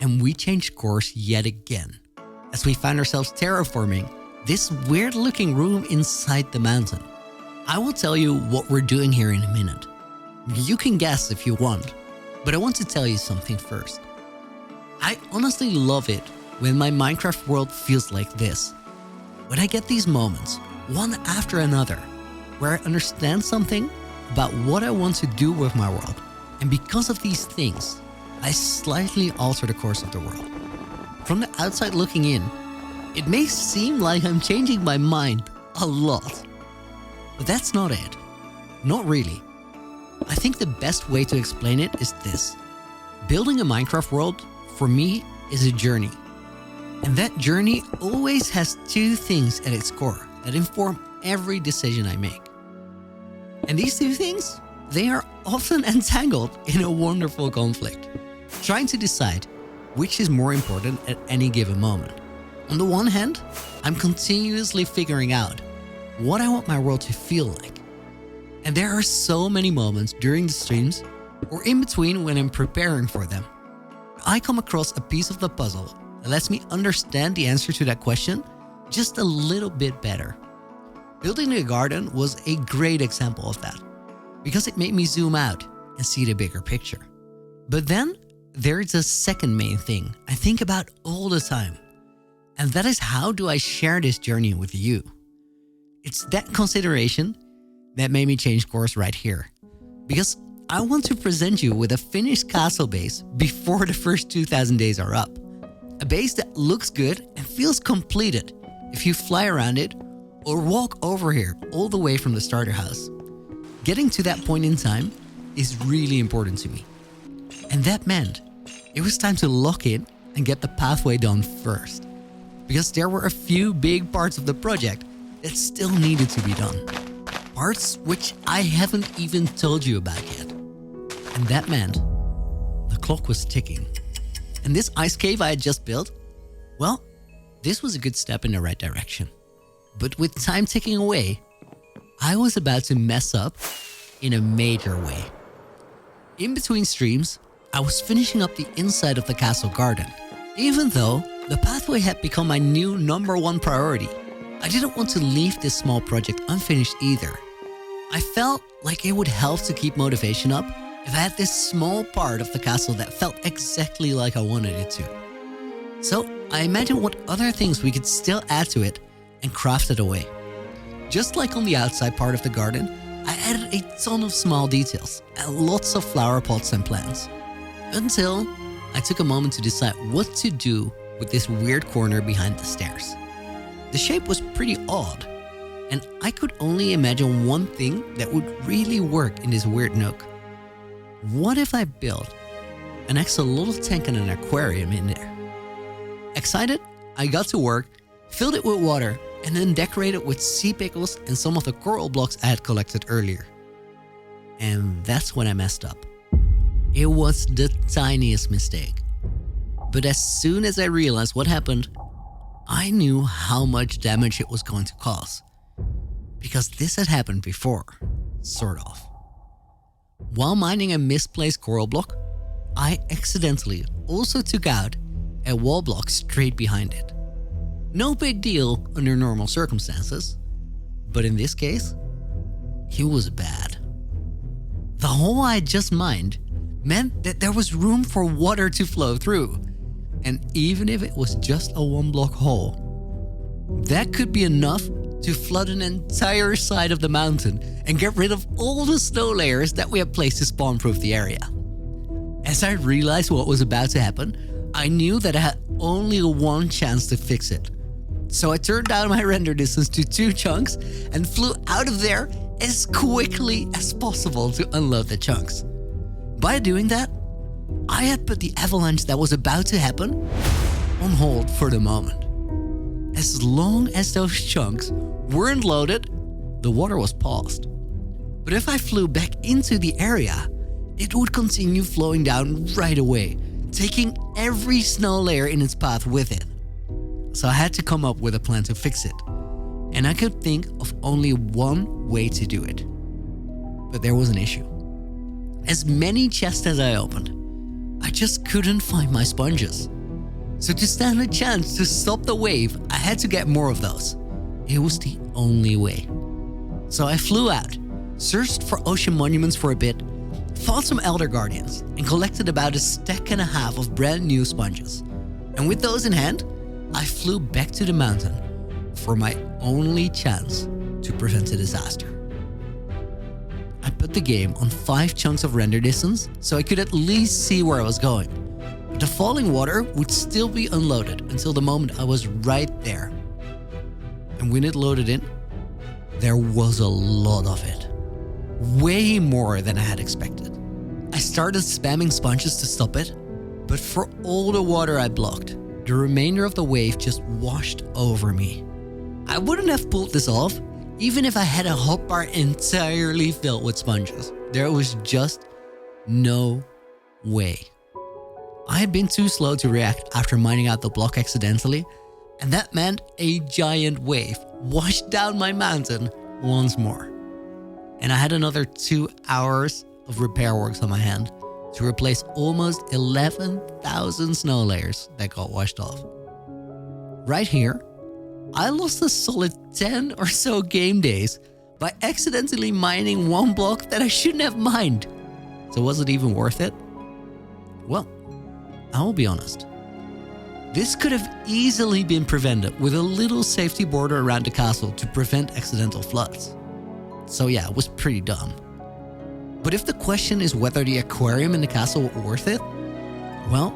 and we changed course yet again, as we found ourselves terraforming this weird-looking room inside the mountain. I will tell you what we're doing here in a minute. You can guess if you want, but I want to tell you something first. I honestly love it when my Minecraft world feels like this. When I get these moments, one after another, where I understand something about what I want to do with my world, and because of these things, I slightly alter the course of the world. From the outside looking in, it may seem like I'm changing my mind a lot. But that's not it. Not really. I think the best way to explain it is this. Building a Minecraft world, for me, is a journey. And that journey always has two things at its core that inform every decision I make. And these two things, they are often entangled in a wonderful conflict, trying to decide which is more important at any given moment. On the one hand, I'm continuously figuring out what I want my world to feel like. And there are so many moments during the streams or in between when I'm preparing for them. I come across a piece of the puzzle that lets me understand the answer to that question just a little bit better. Building a garden was a great example of that, because it made me zoom out and see the bigger picture. But then there's a second main thing I think about all the time, and that is, how do I share this journey with you? It's that consideration that made me change course right here, because I want to present you with a finished castle base before the first 2,000 days are up. A base that looks good and feels completed if you fly around it or walk over here all the way from the starter house. Getting to that point in time is really important to me. And that meant it was time to lock in and get the pathway done first, because there were a few big parts of the project that still needed to be done. Parts which I haven't even told you about yet. And that meant the clock was ticking. And this ice cave I had just built, well, this was a good step in the right direction. But with time ticking away, I was about to mess up in a major way. In between streams, I was finishing up the inside of the castle garden, even though the pathway had become my new #1 priority. I didn't want to leave this small project unfinished either. I felt like it would help to keep motivation up if I had this small part of the castle that felt exactly like I wanted it to. So I imagined what other things we could still add to it and craft it away. Just like on the outside part of the garden, I added a ton of small details and lots of flower pots and plants. Until I took a moment to decide what to do with this weird corner behind the stairs. The shape was pretty odd, and I could only imagine one thing that would really work in this weird nook. What if I built an extra little tank and an aquarium in there? Excited, I got to work, filled it with water, and then decorated with sea pickles and some of the coral blocks I had collected earlier. And that's when I messed up. It was the tiniest mistake. But as soon as I realized what happened, I knew how much damage it was going to cause. Because this had happened before, sort of. While mining a misplaced coral block, I accidentally also took out a wall block straight behind it. No big deal under normal circumstances, but in this case, it was bad. The hole I had just mined meant that there was room for water to flow through, and even if it was just a 1-block hole, that could be enough to flood an entire side of the mountain and get rid of all the snow layers that we had placed to spawn-proof the area. As I realized what was about to happen, I knew that I had only one chance to fix it. So I turned down my render distance to 2 chunks and flew out of there as quickly as possible to unload the chunks. By doing that, I had put the avalanche that was about to happen on hold for the moment. As long as those chunks weren't loaded, the water was paused. But if I flew back into the area, it would continue flowing down right away, taking every snow layer in its path with it. So I had to come up with a plan to fix it. And I could think of only one way to do it. But there was an issue. As many chests as I opened, I just couldn't find my sponges. So to stand a chance to stop the wave, I had to get more of those. It was the only way. So I flew out, searched for ocean monuments for a bit, fought some elder guardians, and collected about a stack and a half of brand new sponges. And with those in hand, I flew back to the mountain for my only chance to prevent a disaster. I put the game on 5 chunks of render distance so I could at least see where I was going. But the falling water would still be unloaded until the moment I was right there. And when it loaded in, there was a lot of it. Way more than I had expected. I started spamming sponges to stop it, but for all the water I blocked, the remainder of the wave just washed over me. I wouldn't have pulled this off even if I had a hotbar entirely filled with sponges. There was just no way. I had been too slow to react after mining out the block accidentally, and that meant a giant wave washed down my mountain once more. And I had another 2 hours of repair works on my hand to replace almost 11,000 snow layers that got washed off. Right here, I lost a solid 10 or so game days by accidentally mining one block that I shouldn't have mined. So was it even worth it? Well, I will be honest. This could have easily been prevented with a little safety border around the castle to prevent accidental floods. So yeah, it was pretty dumb. But if the question is whether the aquarium in the castle were worth it, well,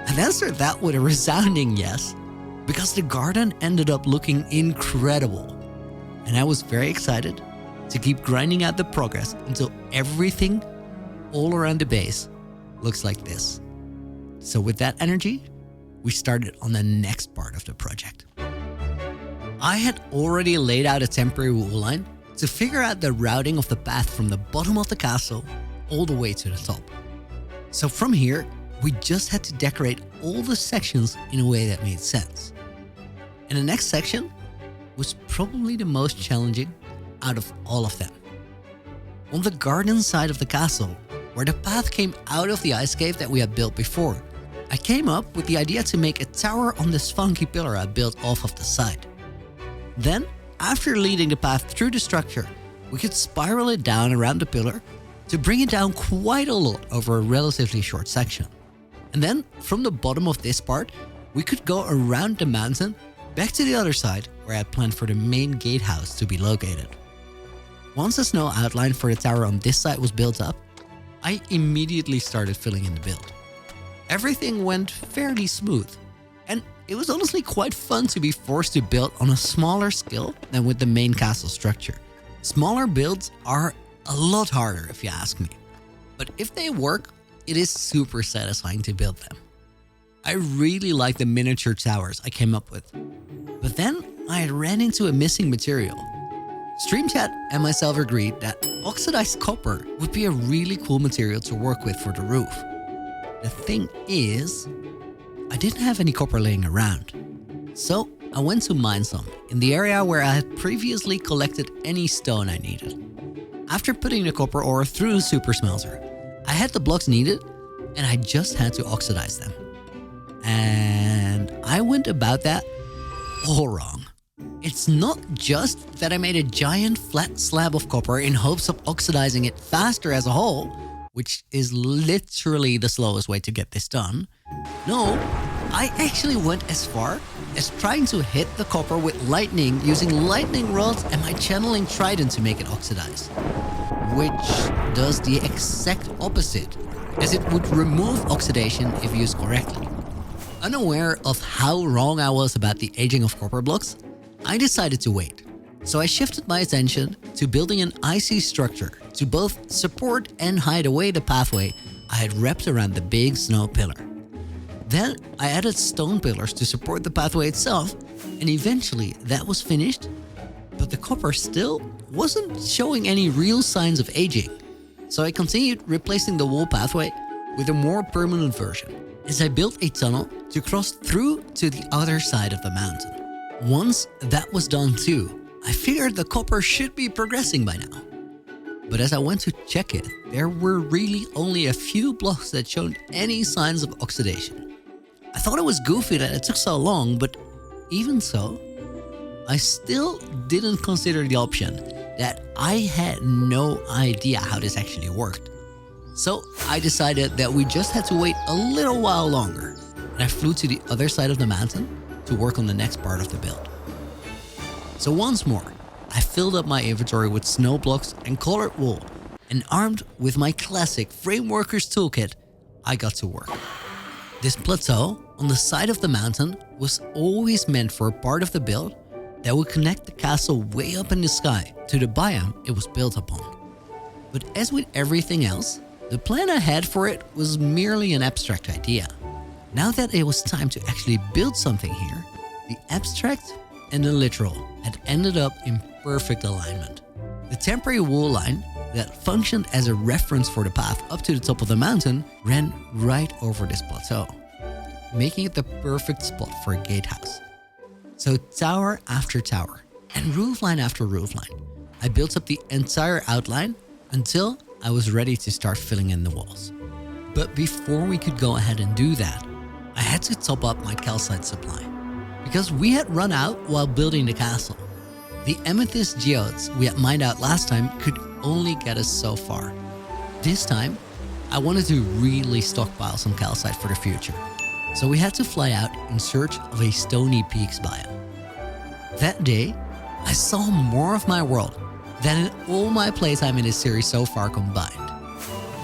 I'd answer that with a resounding yes, because the garden ended up looking incredible. And I was very excited to keep grinding out the progress until everything all around the base looks like this. So with that energy, we started on the next part of the project. I had already laid out a temporary wool line to figure out the routing of the path from the bottom of the castle all the way to the top. So from here, we just had to decorate all the sections in a way that made sense. And the next section was probably the most challenging out of all of them. On the garden side of the castle, where the path came out of the ice cave that we had built before, I came up with the idea to make a tower on this funky pillar I built off of the side. Then, after leading the path through the structure, we could spiral it down around the pillar to bring it down quite a lot over a relatively short section. And then, from the bottom of this part, we could go around the mountain back to the other side where I had planned for the main gatehouse to be located. Once the snow outline for the tower on this side was built up, I immediately started filling in the build. Everything went fairly smooth, and it was honestly quite fun to be forced to build on a smaller scale than with the main castle structure. Smaller builds are a lot harder if you ask me, but if they work, it is super satisfying to build them. I really like the miniature towers I came up with, but then I ran into a missing material. Stream Chat and myself agreed that oxidized copper would be a really cool material to work with for the roof. The thing is, I didn't have any copper laying around. So I went to mine some in the area where I had previously collected any stone I needed. After putting the copper ore through the super smelter, I had the blocks needed and I just had to oxidize them. And I went about that all wrong. It's not just that I made a giant flat slab of copper in hopes of oxidizing it faster as a whole, which is literally the slowest way to get this done. No, I actually went as far as trying to hit the copper with lightning using lightning rods and my channeling trident to make it oxidize. Which does the exact opposite, as it would remove oxidation if used correctly. Unaware of how wrong I was about the aging of copper blocks, I decided to wait. So I shifted my attention to building an icy structure to both support and hide away the pathway I had wrapped around the big snow pillar. Then I added stone pillars to support the pathway itself, and eventually that was finished, but the copper still wasn't showing any real signs of aging. So I continued replacing the wool pathway with a more permanent version. as I built a tunnel to cross through to the other side of the mountain. Once that was done too, I figured the copper should be progressing by now. But as I went to check it, there were really only a few blocks that showed any signs of oxidation. I thought it was goofy that it took so long, but even so, I still didn't consider the option that I had no idea how this actually worked. So I decided that we just had to wait a little while longer, and I flew to the other side of the mountain to work on the next part of the build. So once more, I filled up my inventory with snow blocks and colored wool, and armed with my classic Frameworker's toolkit, I got to work. This plateau on the side of the mountain was always meant for a part of the build that would connect the castle way up in the sky to the biome it was built upon. But as with everything else, the plan I had for it was merely an abstract idea. Now that it was time to actually build something here, the abstract and the literal had ended up in perfect alignment. The temporary wool line that functioned as a reference for the path up to the top of the mountain ran right over this plateau, making it the perfect spot for a gatehouse. So tower after tower and roofline after roofline, I built up the entire outline until I was ready to start filling in the walls. But before we could go ahead and do that, I had to top up my calcite supply, because we had run out while building the castle. The amethyst geodes we had mined out last time could only get us so far. This time, I wanted to really stockpile some calcite for the future, so we had to fly out in search of a stony peaks biome. That day, I saw more of my world than in all my playtime in this series so far combined.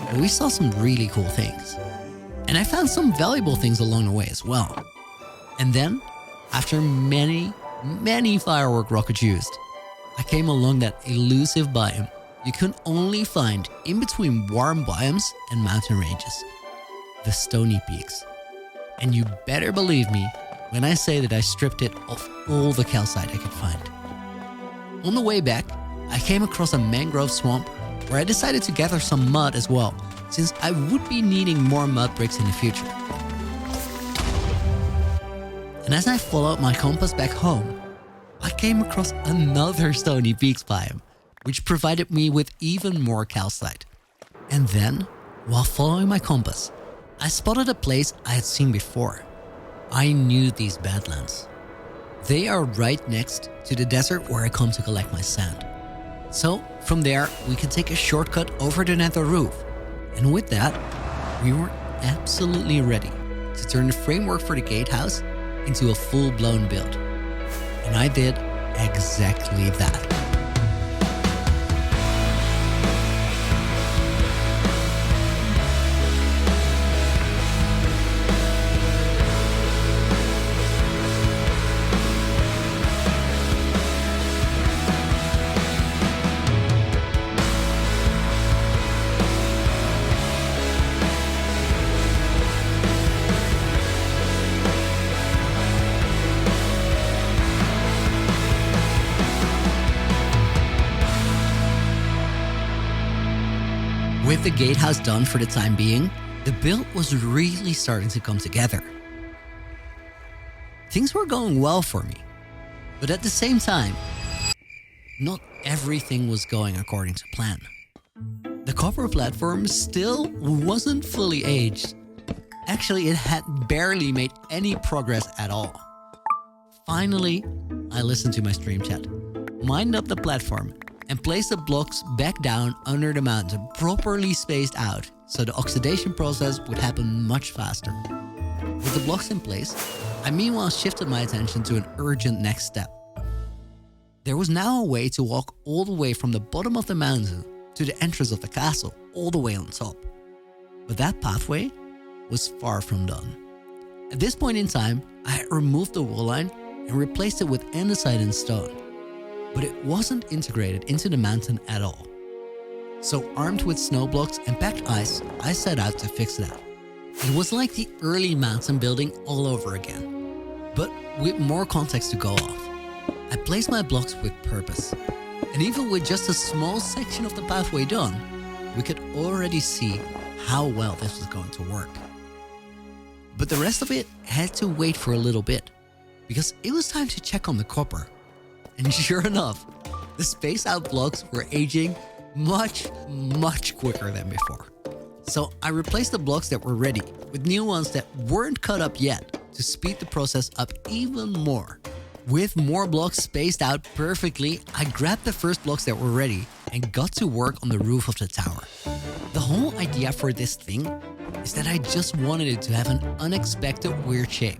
But we saw some really cool things, and I found some valuable things along the way as well. And then, after many firework rockets used, I came along that elusive biome you can only find in between warm biomes and mountain ranges, the stony peaks. And you better believe me when I say that I stripped it of all the calcite I could find. On the way back, I came across a mangrove swamp where I decided to gather some mud as well, since I would be needing more mud bricks in the future. And as I followed my compass back home, I came across another stony peaks biome, which provided me with even more calcite. And then, while following my compass, I spotted a place I had seen before. I knew these badlands. They are right next to the desert where I come to collect my sand. So from there, we could take a shortcut over the nether roof. And with that, we were absolutely ready to turn the framework for the gatehouse into a full-blown build. And I did exactly that. With the gatehouse done for the time being, the build was really starting to come together. Things were going well for me, but at the same time, not everything was going according to plan. The copper platform still wasn't fully aged. Actually, it had barely made any progress at all. Finally, I listened to my stream chat, mined up the platform, and place the blocks back down under the mountain, properly spaced out, so the oxidation process would happen much faster. With the blocks in place, I meanwhile shifted my attention to an urgent next step. There was now a way to walk all the way from the bottom of the mountain to the entrance of the castle, all the way on top. But that pathway was far from done. At this point in time, I had removed the wall line and replaced it with andesite and stone. But it wasn't integrated into the mountain at all. So armed with snow blocks and packed ice, I set out to fix that. It was like the early mountain building all over again, but with more context to go off. I placed my blocks with purpose, and even with just a small section of the pathway done, we could already see how well this was going to work. But the rest of it had to wait for a little bit, because it was time to check on the copper. And sure enough, the spaced out blocks were aging much quicker than before. So I replaced the blocks that were ready with new ones that weren't cut up yet to speed the process up even more. With more blocks spaced out perfectly, I grabbed the first blocks that were ready and got to work on the roof of the tower. The whole idea for this thing is that I just wanted it to have an unexpected weird shape.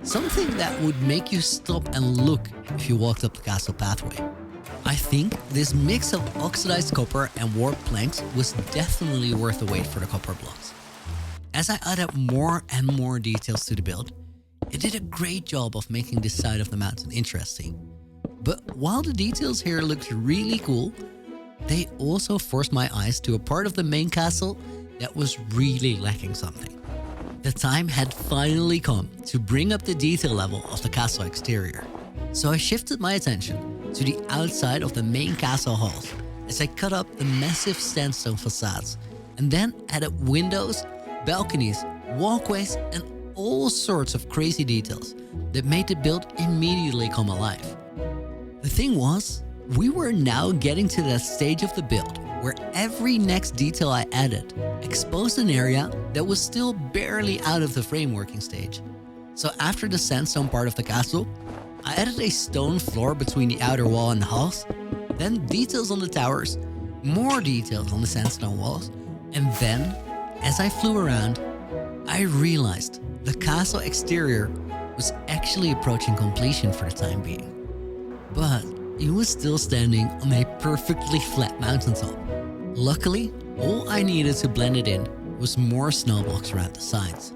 Something that would make you stop and look if you walked up the castle pathway. I think this mix of oxidized copper and warped planks was definitely worth the wait for the copper blocks. As I added more and more details to the build, it did a great job of making this side of the mountain interesting. But while the details here looked really cool, they also forced my eyes to a part of the main castle that was really lacking something. The time had finally come to bring up the detail level of the castle exterior. So I shifted my attention to the outside of the main castle halls as I cut up the massive sandstone facades and then added windows, balconies, walkways and all sorts of crazy details that made the build immediately come alive. The thing was, we were now getting to that stage of the build where every next detail I added exposed an area that was still barely out of the frameworking stage. So after the sandstone part of the castle, I added a stone floor between the outer wall and the halls, then details on the towers, more details on the sandstone walls, and then, as I flew around, I realized the castle exterior was actually approaching completion for the time being. But it was still standing on a perfectly flat mountaintop. Luckily, all I needed to blend it in was more snow blocks around the sides.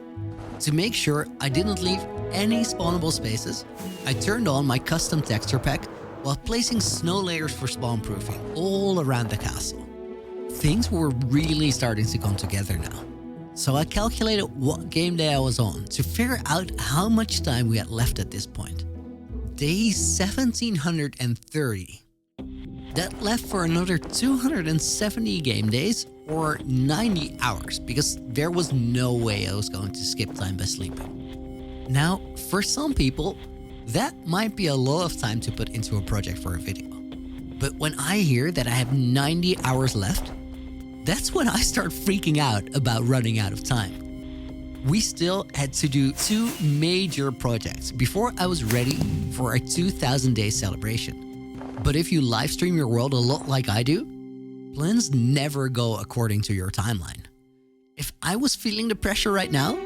To make sure I didn't leave any spawnable spaces, I turned on my custom texture pack while placing snow layers for spawn proofing all around the castle. Things were really starting to come together now. So I calculated what game day I was on to figure out how much time we had left at this point. Day 1730. That left for another 270 game days or 90 hours because there was no way I was going to skip time by sleeping. Now, for some people, that might be a lot of time to put into a project for a video. But when I hear that I have 90 hours left, that's when I start freaking out about running out of time. We still had to do 2 major projects before I was ready for a 2,000 day celebration. But if you live stream your world a lot like I do, plans never go according to your timeline. If I was feeling the pressure right now,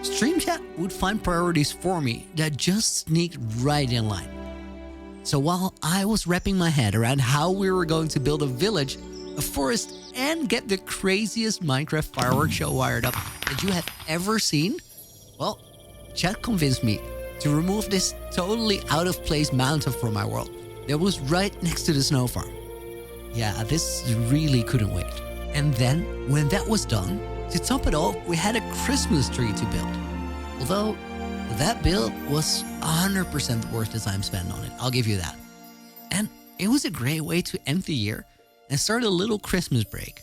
Stream Chat would find priorities for me that just sneaked right in line. So while I was wrapping my head around how we were going to build a village, a forest, and get the craziest Minecraft fireworks show wired up that you have ever seen, well, chat convinced me to remove this totally out of place mountain from my world that was right next to the snow farm. Yeah, this really couldn't wait. And then, when that was done, to top it off, we had a Christmas tree to build. Although, that build was 100% worth the time spent on it, I'll give you that. And it was a great way to end the year and start a little Christmas break.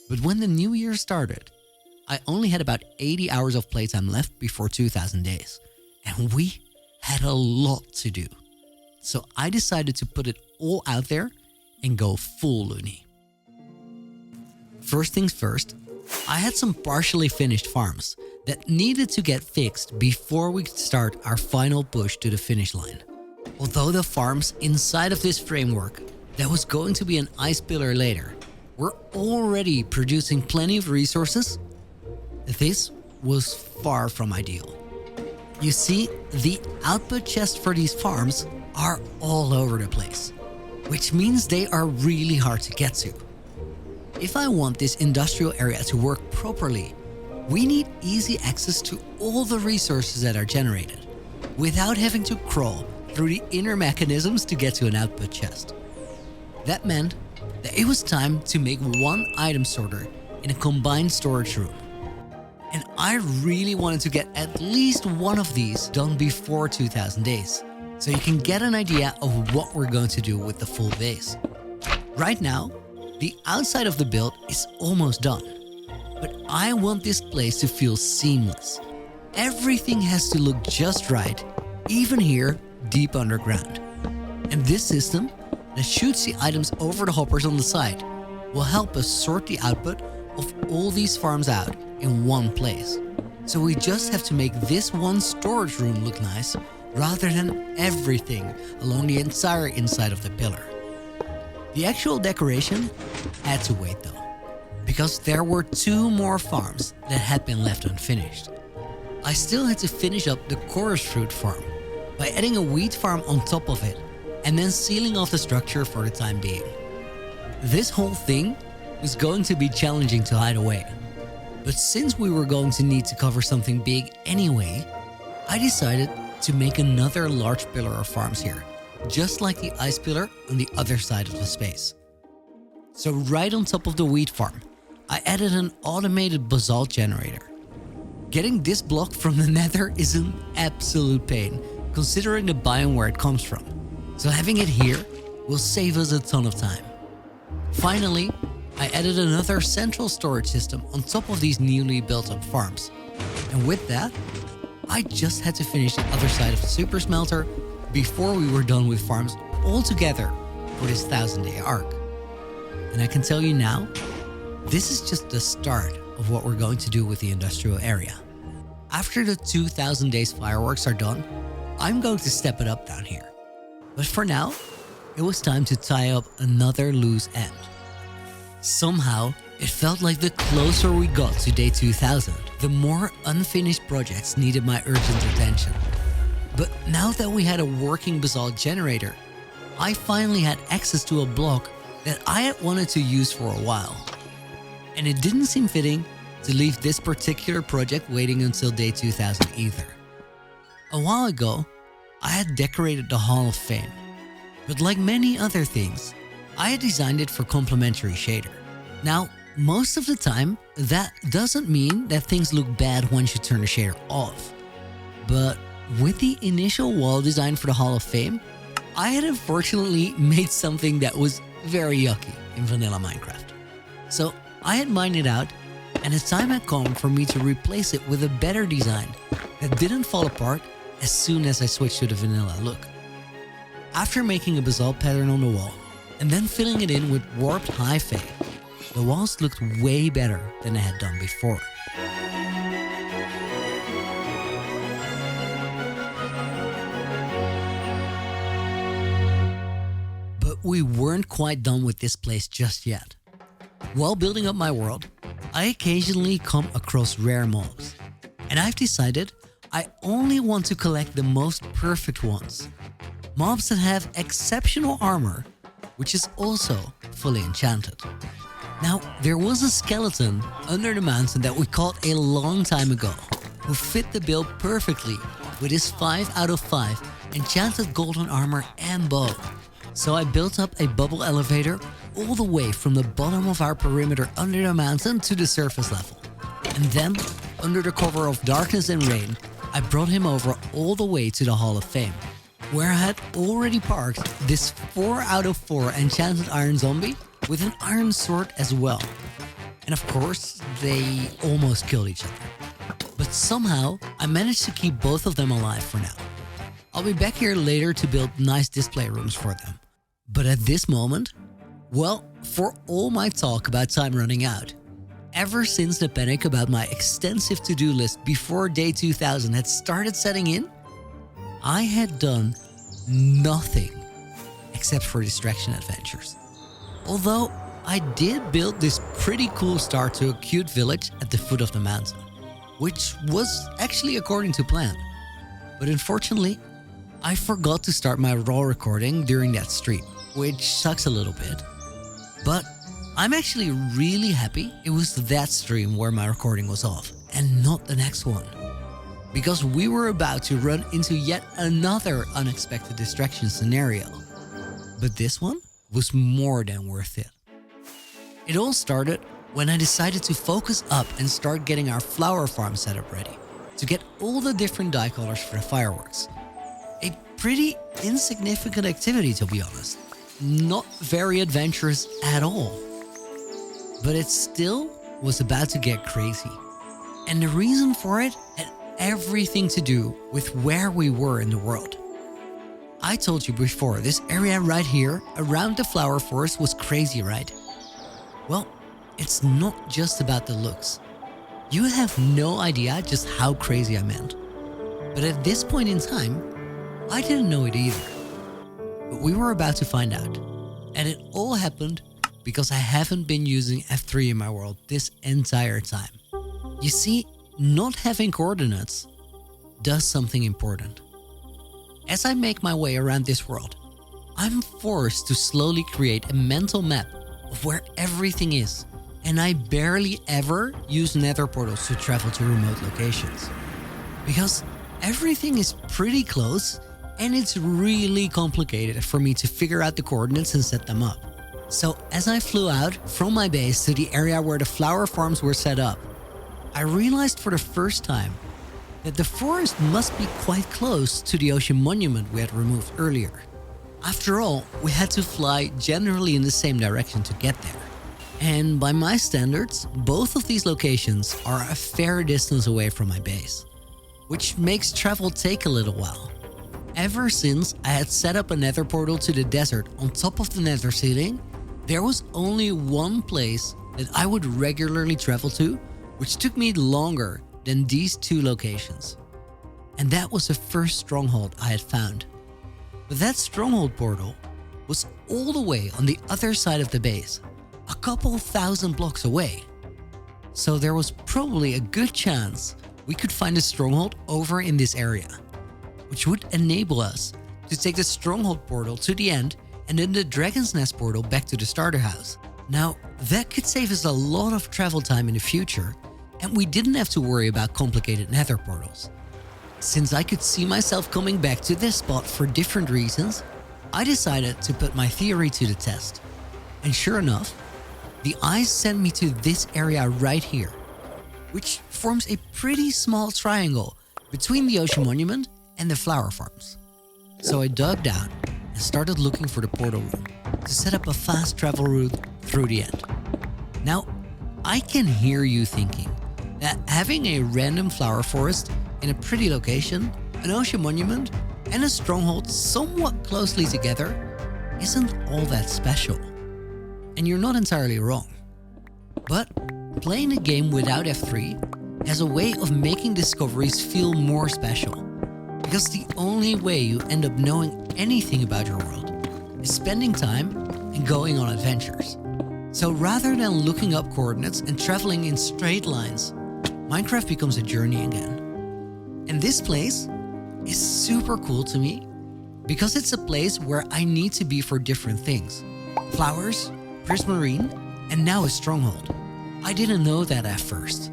But when the new year started, I only had about 80 hours of playtime left before 2,000 days. And we had a lot to do. So I decided to put it all out there and go full loony. First things first, I had some partially finished farms that needed to get fixed before we could start our final push to the finish line. Although the farms inside of this framework that was going to be an ice pillar later were already producing plenty of resources, this was far from ideal. You see, the output chests for these farms are all over the place, which means they are really hard to get to. If I want this industrial area to work properly, we need easy access to all the resources that are generated, without having to crawl through the inner mechanisms to get to an output chest. That meant that it was time to make one item sorter in a combined storage room. And I really wanted to get at least one of these done before 2,000 days, so you can get an idea of what we're going to do with the full base. Right now, the outside of the build is almost done, but I want this place to feel seamless. Everything has to look just right, even here, deep underground. And this system that shoots the items over the hoppers on the side will help us sort the output of all these farms out in one place. So we just have to make this one storage room look nice rather than everything along the entire inside of the pillar. The actual decoration had to wait though, because there were 2 more farms that had been left unfinished. I still had to finish up the chorus fruit farm by adding a wheat farm on top of it and then sealing off the structure for the time being. This whole thing was going to be challenging to hide away, but since we were going to need to cover something big anyway, I decided to make another large pillar of farms here, just like the ice pillar on the other side of the space. So right on top of the wheat farm, I added an automated basalt generator. Getting this block from the nether is an absolute pain, considering the biome where it comes from. So having it here will save us a ton of time. Finally, I added another central storage system on top of these newly built up farms. And with that, I just had to finish the other side of the super smelter before we were done with farms altogether for this 1000-day arc. And I can tell you now, this is just the start of what we're going to do with the industrial area. After the 2000 days fireworks are done, I'm going to step it up down here. But for now, it was time to tie up another loose end. Somehow, it felt like the closer we got to day 2000, the more unfinished projects needed my urgent attention. But now that we had a working basalt generator, I finally had access to a block that I had wanted to use for a while. And it didn't seem fitting to leave this particular project waiting until day 2000 either. A while ago, I had decorated the Hall of Fame, but like many other things, I had designed it for Complementary shader. Now, most of the time, that doesn't mean that things look bad once you turn the shader off. But with the initial wall design for the Hall of Fame, I had unfortunately made something that was very yucky in vanilla Minecraft. So I had mined it out, and the time had come for me to replace it with a better design that didn't fall apart as soon as I switched to the vanilla look. After making a basalt pattern on the wall and then filling it in with warped hi-fi, the walls looked way better than I had done before. But we weren't quite done with this place just yet. While building up my world, I occasionally come across rare mobs, and I've decided I only want to collect the most perfect ones. Mobs that have exceptional armor, which is also fully enchanted. Now, there was a skeleton under the mountain that we caught a long time ago, who fit the build perfectly with his 5 out of 5 enchanted golden armor and bow. So I built up a bubble elevator all the way from the bottom of our perimeter under the mountain to the surface level. And then, under the cover of darkness and rain, I brought him over all the way to the Hall of Fame, where I had already parked this 4 out of 4 enchanted iron zombie with an iron sword as well. And of course, they almost killed each other. But somehow, I managed to keep both of them alive for now. I'll be back here later to build nice display rooms for them. But at this moment, well, for all my talk about time running out, ever since the panic about my extensive to-do list before day 2000 had started setting in, I had done nothing except for distraction adventures. Although I did build this pretty cool start to a cute village at the foot of the mountain, which was actually according to plan. But unfortunately, I forgot to start my raw recording during that stream, which sucks a little bit. But I'm actually really happy it was that stream where my recording was off and not the next one. Because we were about to run into yet another unexpected distraction scenario. But this one was more than worth it. It all started when I decided to focus up and start getting our flower farm setup ready to get all the different dye colors for the fireworks. A pretty insignificant activity, to be honest. Not very adventurous at all. But it still was about to get crazy. And the reason for it had everything to do with where we were in the world. I told you before, this area right here around the flower forest was crazy, right? Well, it's not just about the looks. You have no idea just how crazy I meant. But at this point in time, I didn't know it either. But we were about to find out. And it all happened because I haven't been using F3 in my world this entire time. You see, not having coordinates does something important. As I make my way around this world, I'm forced to slowly create a mental map of where everything is, and I barely ever use nether portals to travel to remote locations. Because everything is pretty close and it's really complicated for me to figure out the coordinates and set them up. So as I flew out from my base to the area where the flower farms were set up, I realized for the first time that the forest must be quite close to the ocean monument we had removed earlier. After all, we had to fly generally in the same direction to get there. And by my standards, both of these locations are a fair distance away from my base, which makes travel take a little while. Ever since I had set up a nether portal to the desert on top of the nether ceiling, there was only one place that I would regularly travel to, which took me longer than these two locations. And that was the first stronghold I had found. But that stronghold portal was all the way on the other side of the base, a couple thousand blocks away. So there was probably a good chance we could find a stronghold over in this area, which would enable us to take the stronghold portal to the end and then the Dragon's Nest portal back to the starter house. Now, that could save us a lot of travel time in the future, and we didn't have to worry about complicated nether portals. Since I could see myself coming back to this spot for different reasons, I decided to put my theory to the test. And sure enough, the eyes sent me to this area right here, which forms a pretty small triangle between the ocean monument and the flower farms. So I dug down and started looking for the portal room to set up a fast travel route through the end. Now, I can hear you thinking that having a random flower forest in a pretty location, an ocean monument, and a stronghold somewhat closely together isn't all that special. And you're not entirely wrong. But playing a game without F3 has a way of making discoveries feel more special. Because the only way you end up knowing anything about your world is spending time and going on adventures. So rather than looking up coordinates and traveling in straight lines, Minecraft becomes a journey again. And this place is super cool to me because it's a place where I need to be for different things. Flowers, prismarine, and now a stronghold. I didn't know that at first.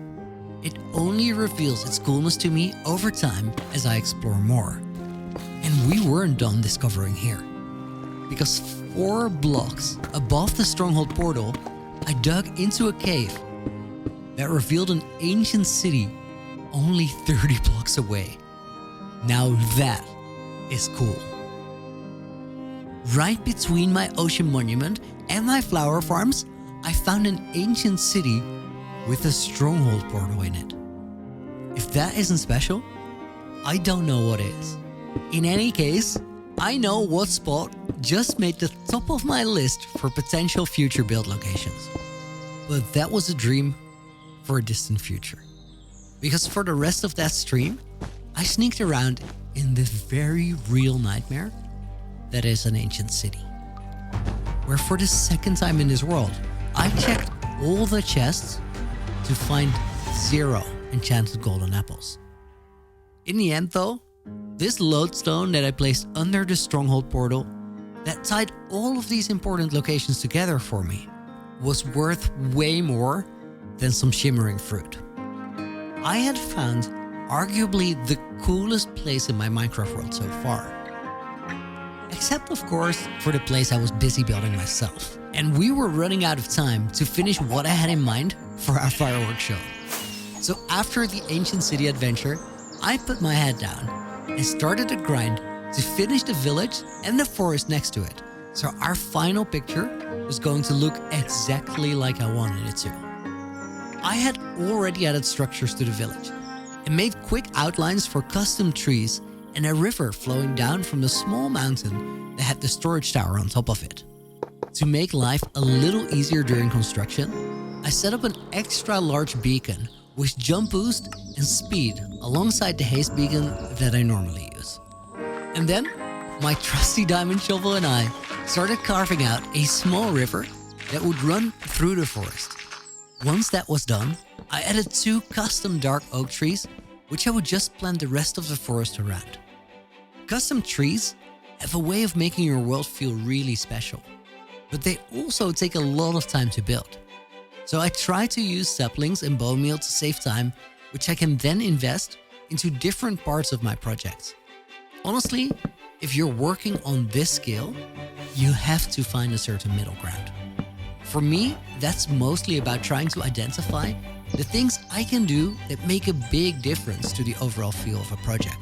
It only reveals its coolness to me over time as I explore more. And we weren't done discovering here. Because 4 blocks above the stronghold portal, I dug into a cave that revealed an ancient city only 30 blocks away. Now that is cool. Right between my ocean monument and my flower farms, I found an ancient city with a stronghold portal in it. If that isn't special, I don't know what is. In any case, I know what spot just made the top of my list for potential future build locations. But that was a dream for a distant future. Because for the rest of that stream, I sneaked around in the very real nightmare that is an ancient city. Where for the second time in this world, I checked all the chests to find 0 enchanted golden apples. In the end though, this lodestone that I placed under the stronghold portal that tied all of these important locations together for me was worth way more than some shimmering fruit. I had found arguably the coolest place in my Minecraft world so far. Except of course for the place I was busy building myself. And we were running out of time to finish what I had in mind for our fireworks show. So after the ancient city adventure, I put my head down and started a grind to finish the village and the forest next to it. So our final picture was going to look exactly like I wanted it to. I had already added structures to the village, and made quick outlines for custom trees and a river flowing down from the small mountain that had the storage tower on top of it. To make life a little easier during construction, I set up an extra large beacon with jump boost and speed alongside the haste beacon that I normally use. And then, my trusty diamond shovel and I started carving out a small river that would run through the forest. Once that was done, I added 2 custom dark oak trees, which I would just plant the rest of the forest around. Custom trees have a way of making your world feel really special, but they also take a lot of time to build. So I try to use saplings and bone meal to save time, which I can then invest into different parts of my projects. Honestly, if you're working on this scale, you have to find a certain middle ground. For me, that's mostly about trying to identify the things I can do that make a big difference to the overall feel of a project.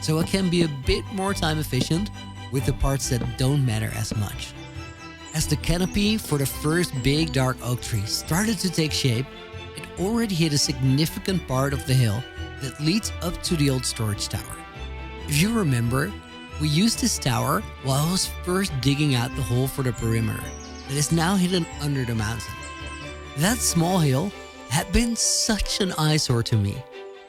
So I can be a bit more time efficient with the parts that don't matter as much. As the canopy for the first big dark oak tree started to take shape, it already hit a significant part of the hill that leads up to the old storage tower. If you remember, we used this tower while I was first digging out the hole for the perimeter that is now hidden under the mountain. That small hill had been such an eyesore to me,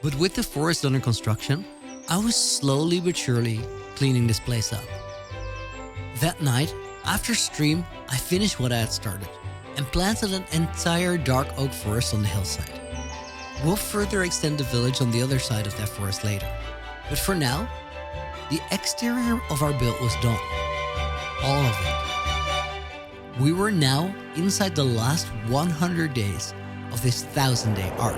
but with the forest under construction, I was slowly but surely cleaning this place up. That night, after stream, I finished what I had started and planted an entire dark oak forest on the hillside. We'll further extend the village on the other side of that forest later, but for now, the exterior of our build was done. All of it. We were now inside the last 100 days of this 1,000-day arc.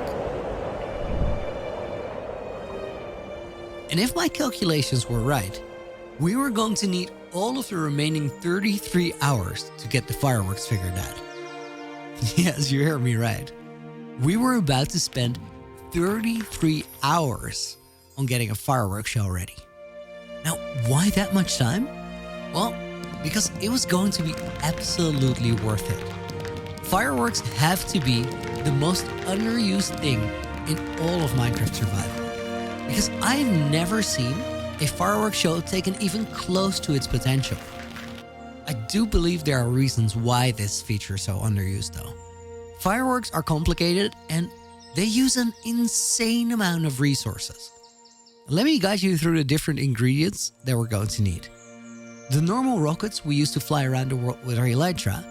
And if my calculations were right, we were going to need all of the remaining 33 hours to get the fireworks figured out. Yes, you heard me right. We were about to spend 33 hours on getting a fireworks show ready. Now, why that much time? Well, because it was going to be absolutely worth it. Fireworks have to be the most underused thing in all of Minecraft Survival, because I've never seen a fireworks show taken even close to its potential. I do believe there are reasons why this feature is so underused though. Fireworks are complicated and they use an insane amount of resources. Let me guide you through the different ingredients that we're going to need. The normal rockets we use to fly around the world with our elytra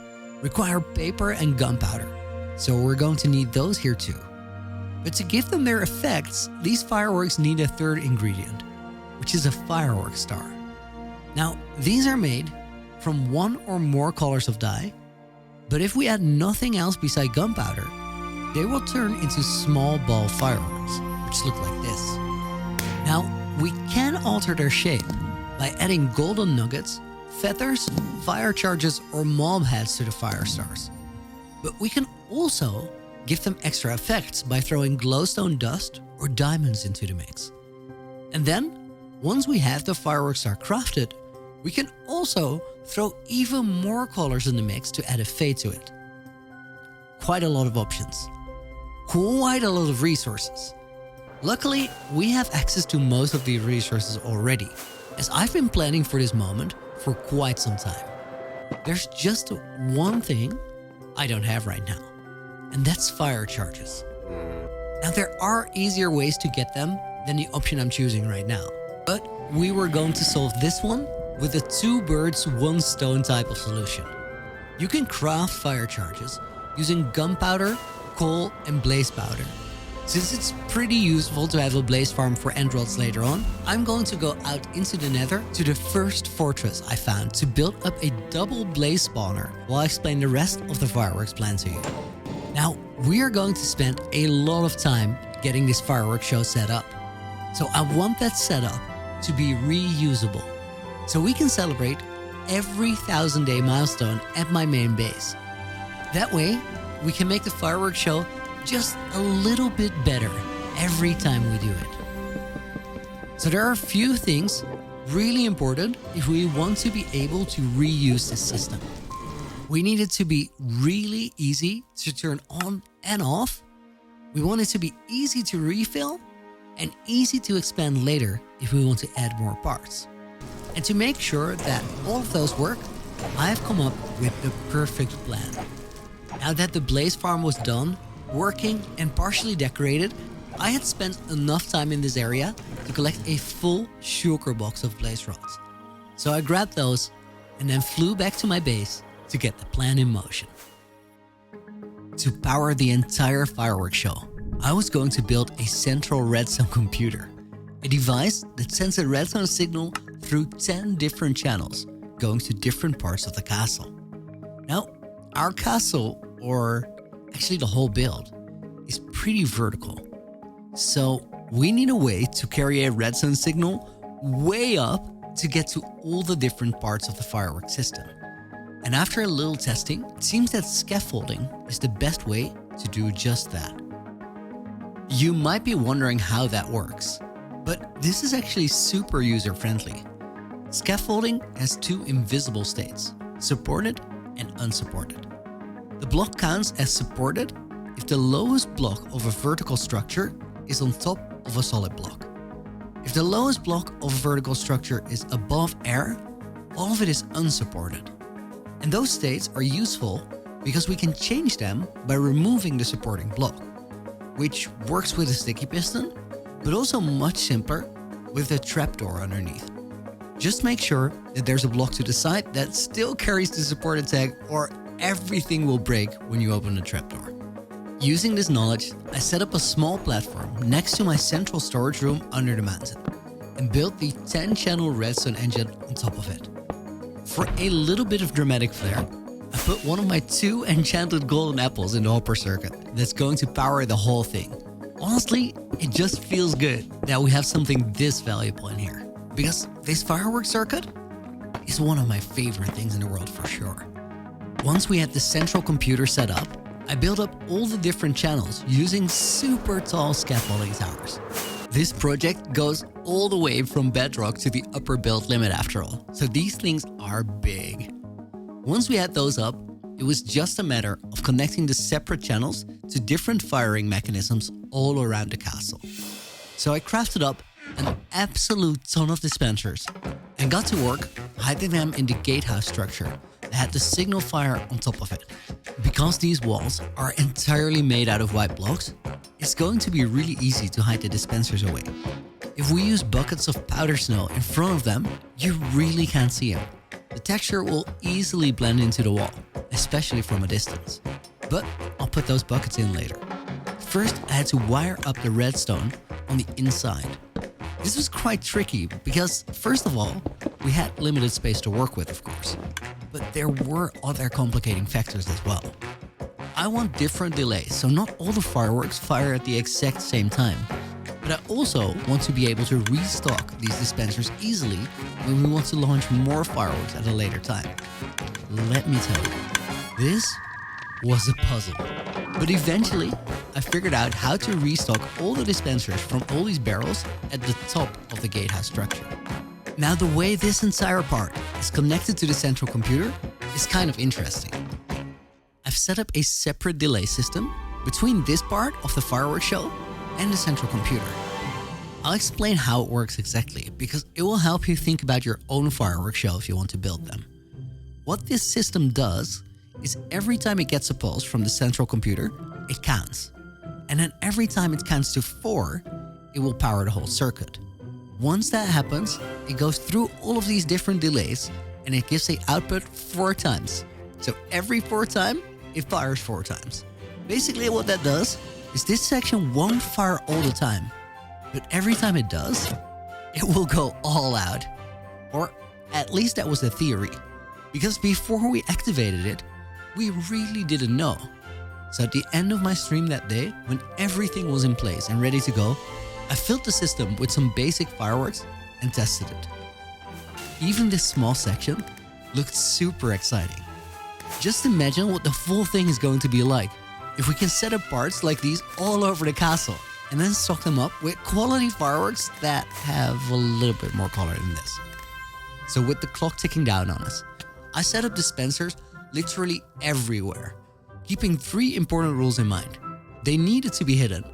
require paper and gunpowder, so we're going to need those here too. But to give them their effects, these fireworks need a third ingredient, which is a fireworks star. Now, these are made from 1 or more colors of dye, but if we add nothing else beside gunpowder, they will turn into small ball fireworks, which look like this. Now, we can alter their shape by adding golden nuggets, feathers, fire charges, or mob heads to the fire stars. But we can also give them extra effects by throwing glowstone dust or diamonds into the mix. And then, once we have the fireworks star crafted, we can also throw even more colors in the mix to add a fade to it. Quite a lot of options. Quite a lot of resources. Luckily, we have access to most of the resources already, as I've been planning for this moment for quite some time. There's just one thing I don't have right now, and that's fire charges. Now, there are easier ways to get them than the option I'm choosing right now, but we were going to solve this one with a 2 birds, 1 stone type of solution. You can craft fire charges using gunpowder, coal, and blaze powder. Since it's pretty useful to have a blaze farm for emeralds later on, I'm going to go out into the nether to the first fortress I found to build up a double blaze spawner while I explain the rest of the fireworks plan to you. Now, we are going to spend a lot of time getting this fireworks show set up. So I want that setup to be reusable, so we can celebrate every 1,000-day milestone at my main base. That way, we can make the fireworks show just a little bit better every time we do it. So there are a few things really important if we want to be able to reuse this system. We need it to be really easy to turn on and off. We want it to be easy to refill, and easy to expand later if we want to add more parts. And to make sure that all of those work, I've come up with the perfect plan. Now that the blaze farm was done, working and partially decorated, I had spent enough time in this area to collect a full shulker box of blaze rods. So I grabbed those and then flew back to my base to get the plan in motion. To power the entire fireworks show, I was going to build a central redstone computer, a device that sends a redstone signal through 10 different channels going to different parts of the castle. Now, our castle, or actually the whole build, is pretty vertical. So we need a way to carry a redstone signal way up to get to all the different parts of the fireworks system. And after a little testing, it seems that scaffolding is the best way to do just that. You might be wondering how that works, but this is actually super user-friendly. Scaffolding has two invisible states, supported and unsupported. The block counts as supported if the lowest block of a vertical structure is on top of a solid block. If the lowest block of a vertical structure is above air, all of it is unsupported. And those states are useful because we can change them by removing the supporting block, which works with a sticky piston, but also much simpler with a trapdoor underneath. Just make sure that there's a block to the side that still carries the supported tag, or everything will break when you open the trapdoor. Using this knowledge, I set up a small platform next to my central storage room under the mountain and built the 10-channel redstone engine on top of it. For a little bit of dramatic flair, I put one of my 2 enchanted golden apples in the hopper circuit that's going to power the whole thing. Honestly, it just feels good that we have something this valuable in here, because this fireworks circuit is one of my favorite things in the world for sure. Once we had the central computer set up, I built up all the different channels using super tall scaffolding towers. This project goes all the way from bedrock to the upper build limit after all, so these things are big. Once we had those up, it was just a matter of connecting the separate channels to different firing mechanisms all around the castle. So I crafted up an absolute ton of dispensers and got to work hiding them in the gatehouse structure that had the signal fire on top of it. Because these walls are entirely made out of white blocks, it's going to be really easy to hide the dispensers away. If we use buckets of powder snow in front of them, you really can't see them. The texture will easily blend into the wall, especially from a distance. But I'll put those buckets in later. First, I had to wire up the redstone on the inside. This was quite tricky because, first of all, we had limited space to work with, of course. But there were other complicating factors as well. I want different delays, so not all the fireworks fire at the exact same time. But I also want to be able to restock these dispensers easily when we want to launch more fireworks at a later time. Let me tell you, this was a puzzle. But eventually, I figured out how to restock all the dispensers from all these barrels at the top of the gatehouse structure. Now, the way this entire part is connected to the central computer is kind of interesting. I've set up a separate delay system between this part of the fireworks show and the central computer. I'll explain how it works exactly, because it will help you think about your own fireworks show if you want to build them. What this system does is every time it gets a pulse from the central computer, it counts. And then every time it counts to 4, it will power the whole circuit. Once that happens, it goes through all of these different delays and it gives the output 4 times. So every 4th time, it fires 4 times. Basically what that does is this section won't fire all the time, but every time it does, it will go all out. Or at least that was the theory, because before we activated it, we really didn't know. So at the end of my stream that day, when everything was in place and ready to go, I filled the system with some basic fireworks and tested it. Even this small section looked super exciting. Just imagine what the full thing is going to be like if we can set up parts like these all over the castle and then stock them up with quality fireworks that have a little bit more color than this. So with the clock ticking down on us, I set up dispensers literally everywhere, keeping 3 important rules in mind. They needed to be hidden,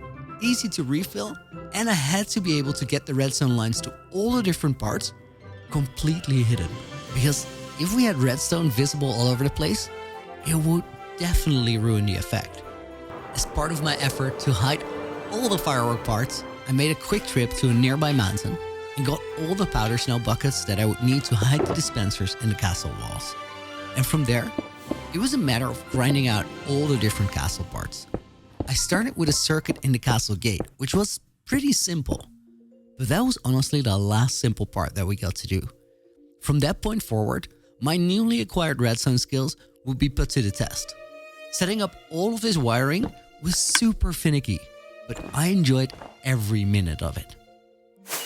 easy to refill, and I had to be able to get the redstone lines to all the different parts completely hidden. Because if we had redstone visible all over the place, it would definitely ruin the effect. As part of my effort to hide all the firework parts, I made a quick trip to a nearby mountain and got all the powder snow buckets that I would need to hide the dispensers in the castle walls. And from there, it was a matter of grinding out all the different castle parts. I started with a circuit in the castle gate, which was pretty simple. But that was honestly the last simple part that we got to do. From that point forward, my newly acquired redstone skills would be put to the test. Setting up all of this wiring was super finicky, but I enjoyed every minute of it.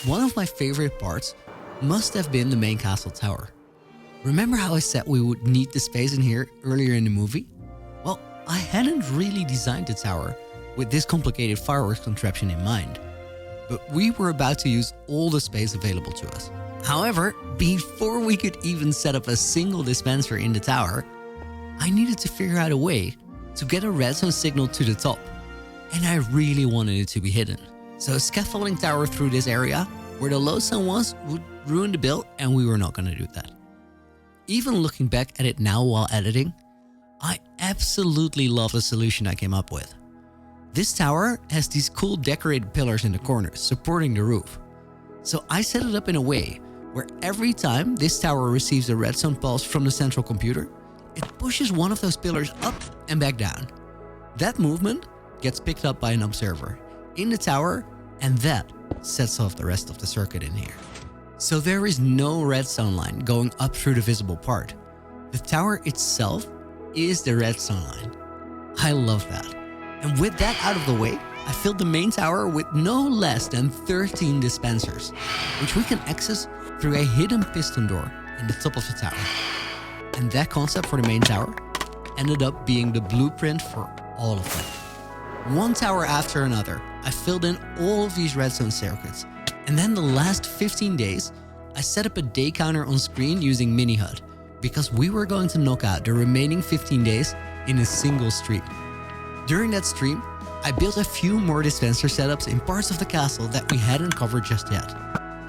One of my favorite parts must have been the main castle tower. Remember how I said we would need the space in here earlier in the movie? Well, I hadn't really designed the tower with this complicated fireworks contraption in mind, but we were about to use all the space available to us. However, before we could even set up a single dispenser in the tower, I needed to figure out a way to get a redstone signal to the top, and I really wanted it to be hidden. So a scaffolding tower through this area where the lodestone was would ruin the build, and we were not going to do that. Even looking back at it now while editing, I absolutely love the solution I came up with. This tower has these cool decorated pillars in the corners supporting the roof. So I set it up in a way where every time this tower receives a redstone pulse from the central computer, it pushes one of those pillars up and back down. That movement gets picked up by an observer in the tower, and that sets off the rest of the circuit in here. So there is no redstone line going up through the visible part. The tower itself is the redstone line. I love that. And with that out of the way, I filled the main tower with no less than 13 dispensers, which we can access through a hidden piston door in the top of the tower. And that concept for the main tower ended up being the blueprint for all of them. One tower after another, I filled in all of these redstone circuits. And then the last 15 days, I set up a day counter on screen using MiniHUD, because we were going to knock out the remaining 15 days in a single stream. During that stream, I built a few more dispenser setups in parts of the castle that we hadn't covered just yet.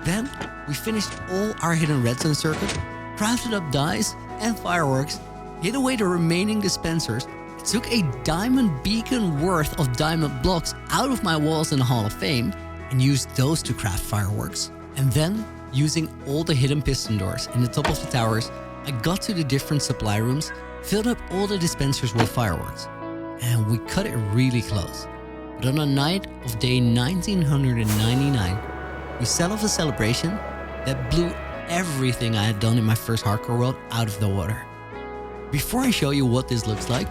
Then, we finished all our hidden redstone circuit, crafted up dyes and fireworks, hid away the remaining dispensers, took a diamond beacon worth of diamond blocks out of my walls in the Hall of Fame, and used those to craft fireworks. And then, using all the hidden piston doors in the top of the towers, I got to the different supply rooms, filled up all the dispensers with fireworks. And we cut it really close. But on the night of day 1999, we set off a celebration that blew everything I had done in my first hardcore world out of the water. Before I show you what this looks like,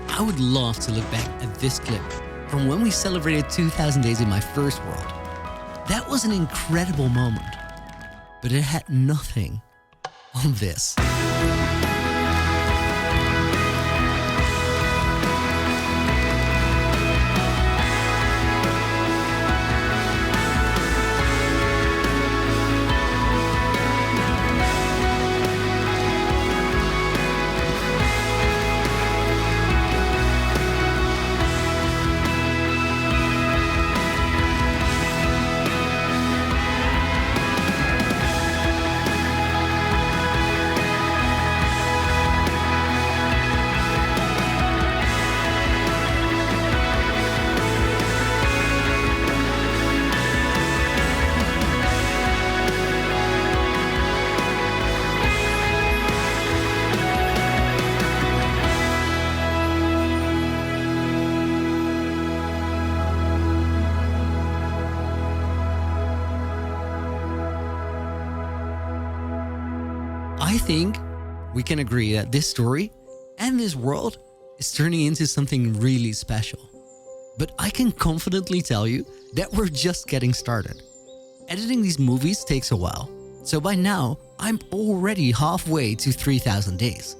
I would love to look back at this clip from when we celebrated 2,000 days in my first world. That was an incredible moment, but it had nothing on this. I think we can agree that this story and this world is turning into something really special. But I can confidently tell you that we're just getting started. Editing these movies takes a while, so by now I'm already halfway to 3,000 days.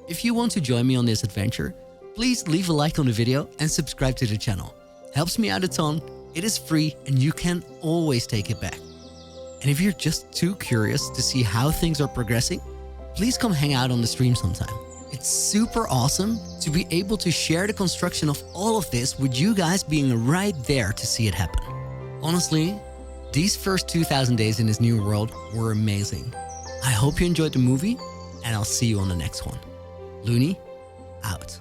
If you want to join me on this adventure, please leave a like on the video and subscribe to the channel. Helps me out a ton, it is free, and you can always take it back. And if you're just too curious to see how things are progressing, please come hang out on the stream sometime. It's super awesome to be able to share the construction of all of this with you guys being right there to see it happen. Honestly, these first 2,000 days in this new world were amazing. I hope you enjoyed the movie, and I'll see you on the next one. Looney, out.